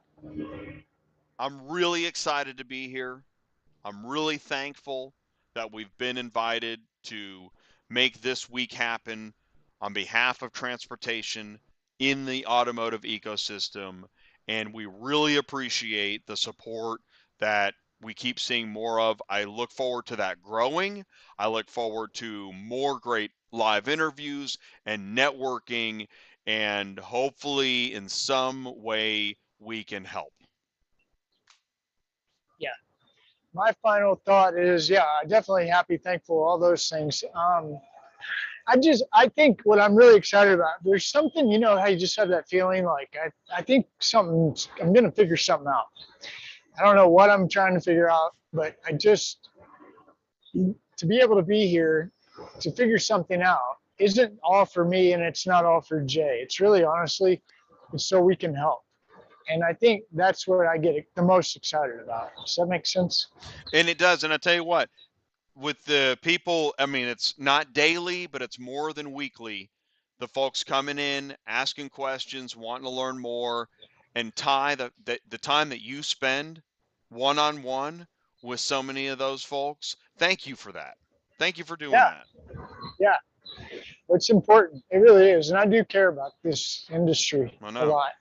I'm really excited to be here. I'm really thankful that we've been invited to make this week happen on behalf of transportation in the automotive ecosystem. And we really appreciate the support that we keep seeing more of. I look forward to that growing. I look forward to more great live interviews and networking, and hopefully in some way we can help. Yeah. My final thought is, definitely happy, thankful, all those things. I think what I'm really excited about, there's something, you know, how you just have that feeling like, I think I'm going to figure something out. I don't know what I'm trying to figure out, but to be able to be here to figure something out isn't all for me, and it's not all for Jay. It's really, honestly, it's so we can help. And I think that's what I get the most excited about. Does that make sense? And it does. And I tell you what, with the people, I mean, it's not daily, but it's more than weekly. The folks coming in, asking questions, wanting to learn more, and Ty, the time that you spend one-on-one with so many of those folks, thank you for that. Thank you for doing Yeah. that. Yeah. It's important. It really is. And I do care about this industry I a know. lot.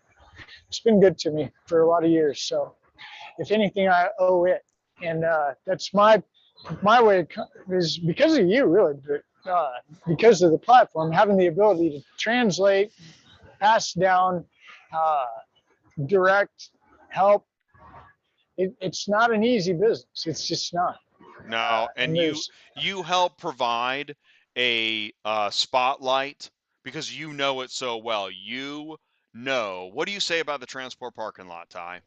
It's been good to me for a lot of years. So if anything, I owe it. And that's my way is because of you, really, but because of the platform, having the ability to translate, pass down, direct, help. It's not an easy business. It's just not. No, and you help provide a spotlight because you know it so well. You know. What do you say about the transport parking lot, Ty?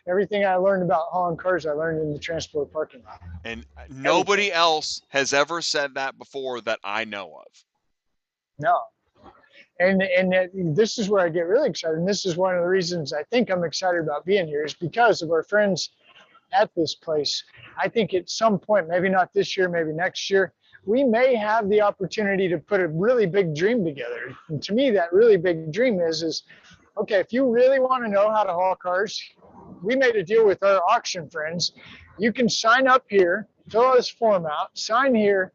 Everything I learned about hauling cars, I learned in the transport parking lot. And nobody else has ever said that before that I know of. No. And this is where I get really excited. And this is one of the reasons I think I'm excited about being here is because of our friends at this place. I think at some point, maybe not this year, maybe next year, we may have the opportunity to put a really big dream together. And to me, that really big dream is okay, if you really want to know how to haul cars, we made a deal with our auction friends. You can sign up here, fill this form out, sign here,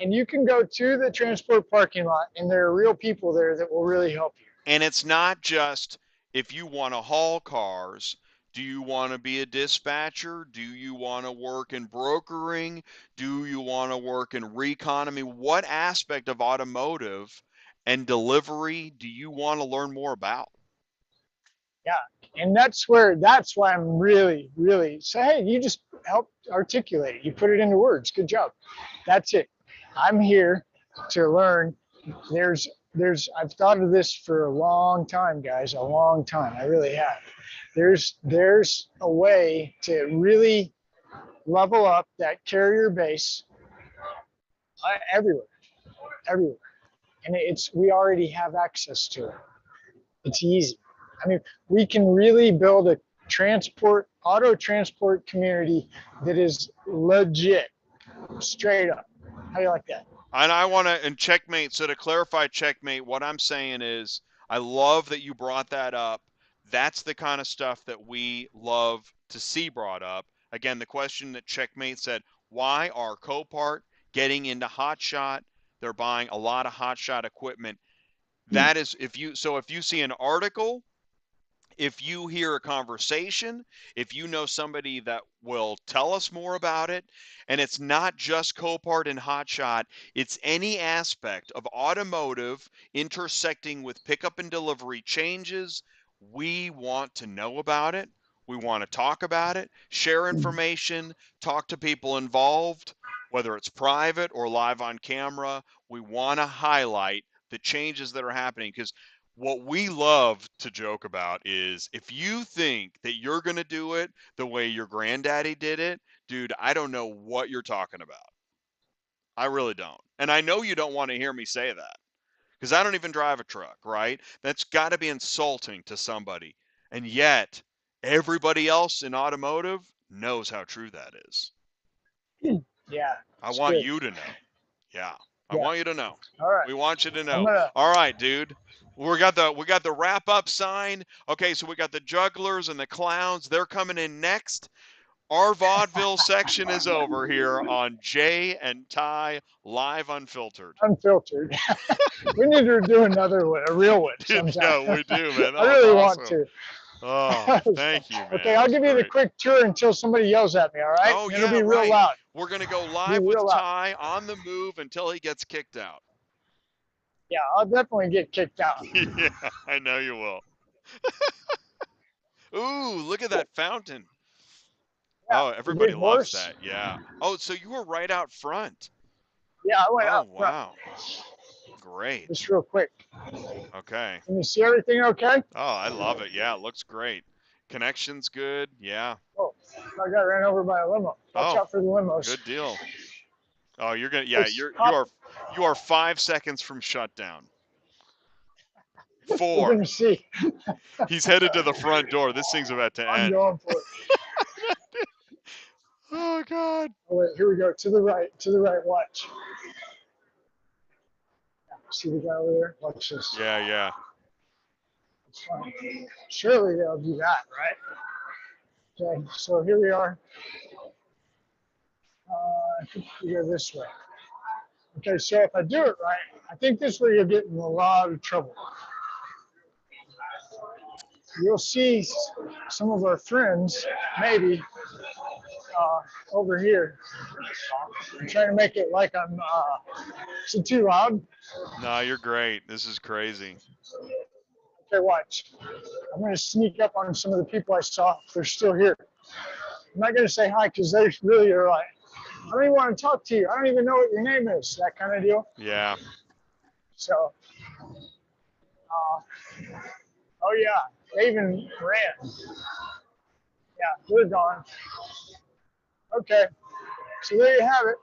and you can go to the transport parking lot, and there are real people there that will really help you. And it's not just if you want to haul cars. Do you want to be a dispatcher? Do you want to work in brokering? Do you want to work in recon? I mean, what aspect of automotive and delivery do you want to learn more about? Yeah, and that's why I'm really, really say, hey, you just help articulate it. You put it into words. Good job. That's it. I'm here to learn. I've thought of this for a long time, guys, a long time. I really have. There's a way to really level up that carrier base everywhere, and we already have access to it. It's easy. I mean, we can really build a auto transport community that is legit, straight up. How do you like that? And I want to, and Checkmate, so to clarify, Checkmate, what I'm saying is I love that you brought that up. That's the kind of stuff that we love to see brought up. Again, the question that Checkmate said, why are Copart getting into hotshot? They're buying a lot of hotshot equipment. That is, if you see an article, if you hear a conversation, if you know somebody that will tell us more about it, and it's not just Copart and hotshot, it's any aspect of automotive intersecting with pickup and delivery changes, we want to know about it. We want to talk about it, share information, talk to people involved, whether it's private or live on camera. We want to highlight the changes that are happening because what we love to joke about is if you think that you're going to do it the way your granddaddy did it, dude, I don't know what you're talking about. I really don't. And I know you don't want to hear me say that because I don't even drive a truck, right? That's got to be insulting to somebody. And yet, everybody else in automotive knows how true that is. Yeah. I want you to know. Yeah. I want you to know. All right. We want you to know. All right, dude. We got the wrap up sign. Okay, so we got the jugglers and the clowns. They're coming in next. Our vaudeville section is over here on Jay and Ty Live Unfiltered. Unfiltered. We need to do another one, a real one. Dude, yeah, we do, man. I really want to. Oh, thank you, man. Okay, I'll give you the quick tour until somebody yells at me, all right? Oh, It'll yeah, be real right. loud. We're going to go Be live with real loud. Ty on the move until he gets kicked out. Yeah, I'll definitely get kicked out. Yeah, I know you will. Ooh, look at that fountain. Yeah, Oh, the everybody big loves horse. that. Yeah. Oh, so you were right out front. Yeah, I went Oh, up front wow. Great. just real quick. Okay. Can you see everything okay? Oh, I love it. Yeah, it looks great. Connection's good. Yeah. Oh, I got ran over by a limo. Watch Oh, out for the limos. good deal. Oh, you're gonna. Yeah, It's you are 5 seconds from shutdown. We're 4. gonna see. He's headed to the front door. This thing's about to I'm end. going for it. Oh God. Oh, wait, here we go. To the right. To the right. Watch. See the guy over there? Watch this. Yeah, yeah. It's fine. Surely they'll do that, right? Okay, so here we are. I think we go this way. Okay, so if I do it right, I think this way you'll get in a lot of trouble. You'll see some of our friends, maybe, over here. I'm trying to make it like I'm, is it too loud? No, you're great. This is crazy. Okay, watch. I'm going to sneak up on some of the people I saw. They're still here. I'm not going to say hi because they really are like, I don't even want to talk to you. I don't even know what your name is, that kind of deal. Yeah. So, oh yeah, they even ran. Yeah, they're gone. Okay, so there you have it.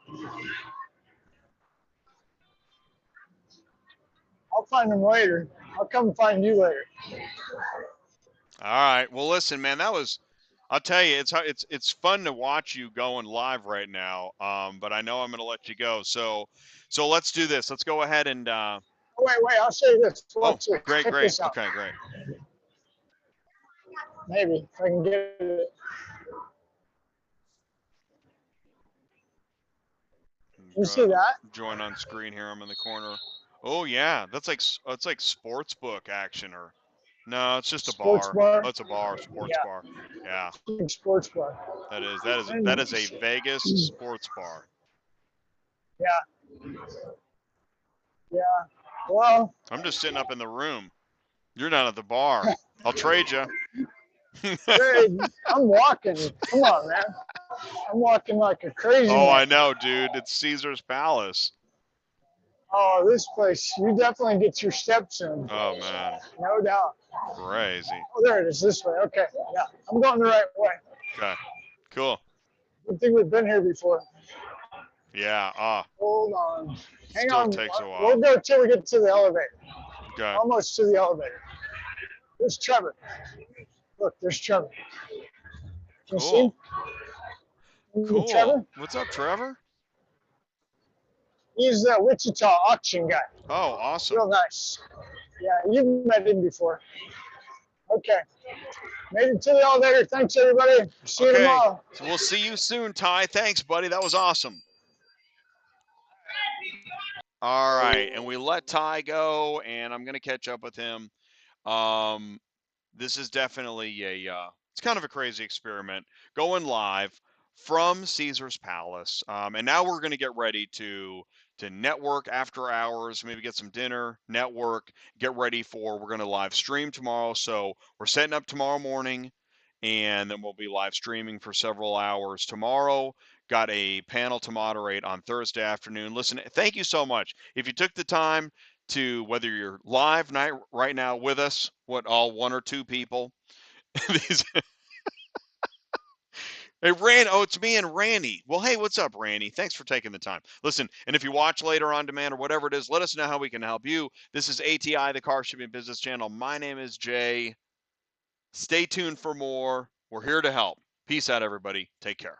I'll find them later. I'll come find you later. All right. Well, listen, man, that was. I'll tell you, it's fun to watch you going live right now. But I know I'm going to let you go. So let's do this. Let's go ahead and. Oh, wait, I'll say this. Oh, Watch this. great. Check this out. Okay, great. Maybe if I can get it. You see that? Join on screen here. I'm in the corner. Oh yeah, it's like sports book action or. No, it's just a Sports bar. bar? Oh, it's a bar, sports Yeah. bar. Yeah, Big sports bar. that is a Vegas sports bar. Yeah. Yeah. Well, I'm just sitting up in the room. You're down at the bar. I'll trade you. hey, I'm walking. Come on, man. I'm walking like a crazy Oh, man. I know, dude. It's Caesar's Palace. Oh, this place, you definitely get your steps in. Oh man, No doubt. crazy. Oh, there it is, this way. Okay, yeah, I'm going the right way. Okay, cool. Good thing we've been here before. Yeah. Hold on. Hang Still on. takes a while. We'll go till we get to the elevator. Okay. Almost to the elevator. There's Trevor. Look, there's Trevor. Can you Cool. see? Cool. Trevor? What's up, Trevor? He's the Wichita auction guy. Oh, awesome. Real nice. Yeah, you've met him before. Okay. Made it to the elevator. Thanks, everybody. See you tomorrow. So we'll see you soon, Ty. Thanks, buddy. That was awesome. All right, and we let Ty go, and I'm going to catch up with him. This is definitely it's kind of a crazy experiment going live from Caesar's Palace. And now we're going to get ready to network after hours, maybe get some dinner, network, get ready we're going to live stream tomorrow. So we're setting up tomorrow morning, and then we'll be live streaming for several hours tomorrow. Got a panel to moderate on Thursday afternoon. Listen, thank you so much. If you took the time to, whether you're live right now with us, all 1 or 2 people. These Hey, it's me and Randy. Well, hey, what's up, Randy? Thanks for taking the time. Listen, and if you watch later on demand or whatever it is, let us know how we can help you. This is ATI, the Car Shipping Business Channel. My name is Jay. Stay tuned for more. We're here to help. Peace out, everybody. Take care.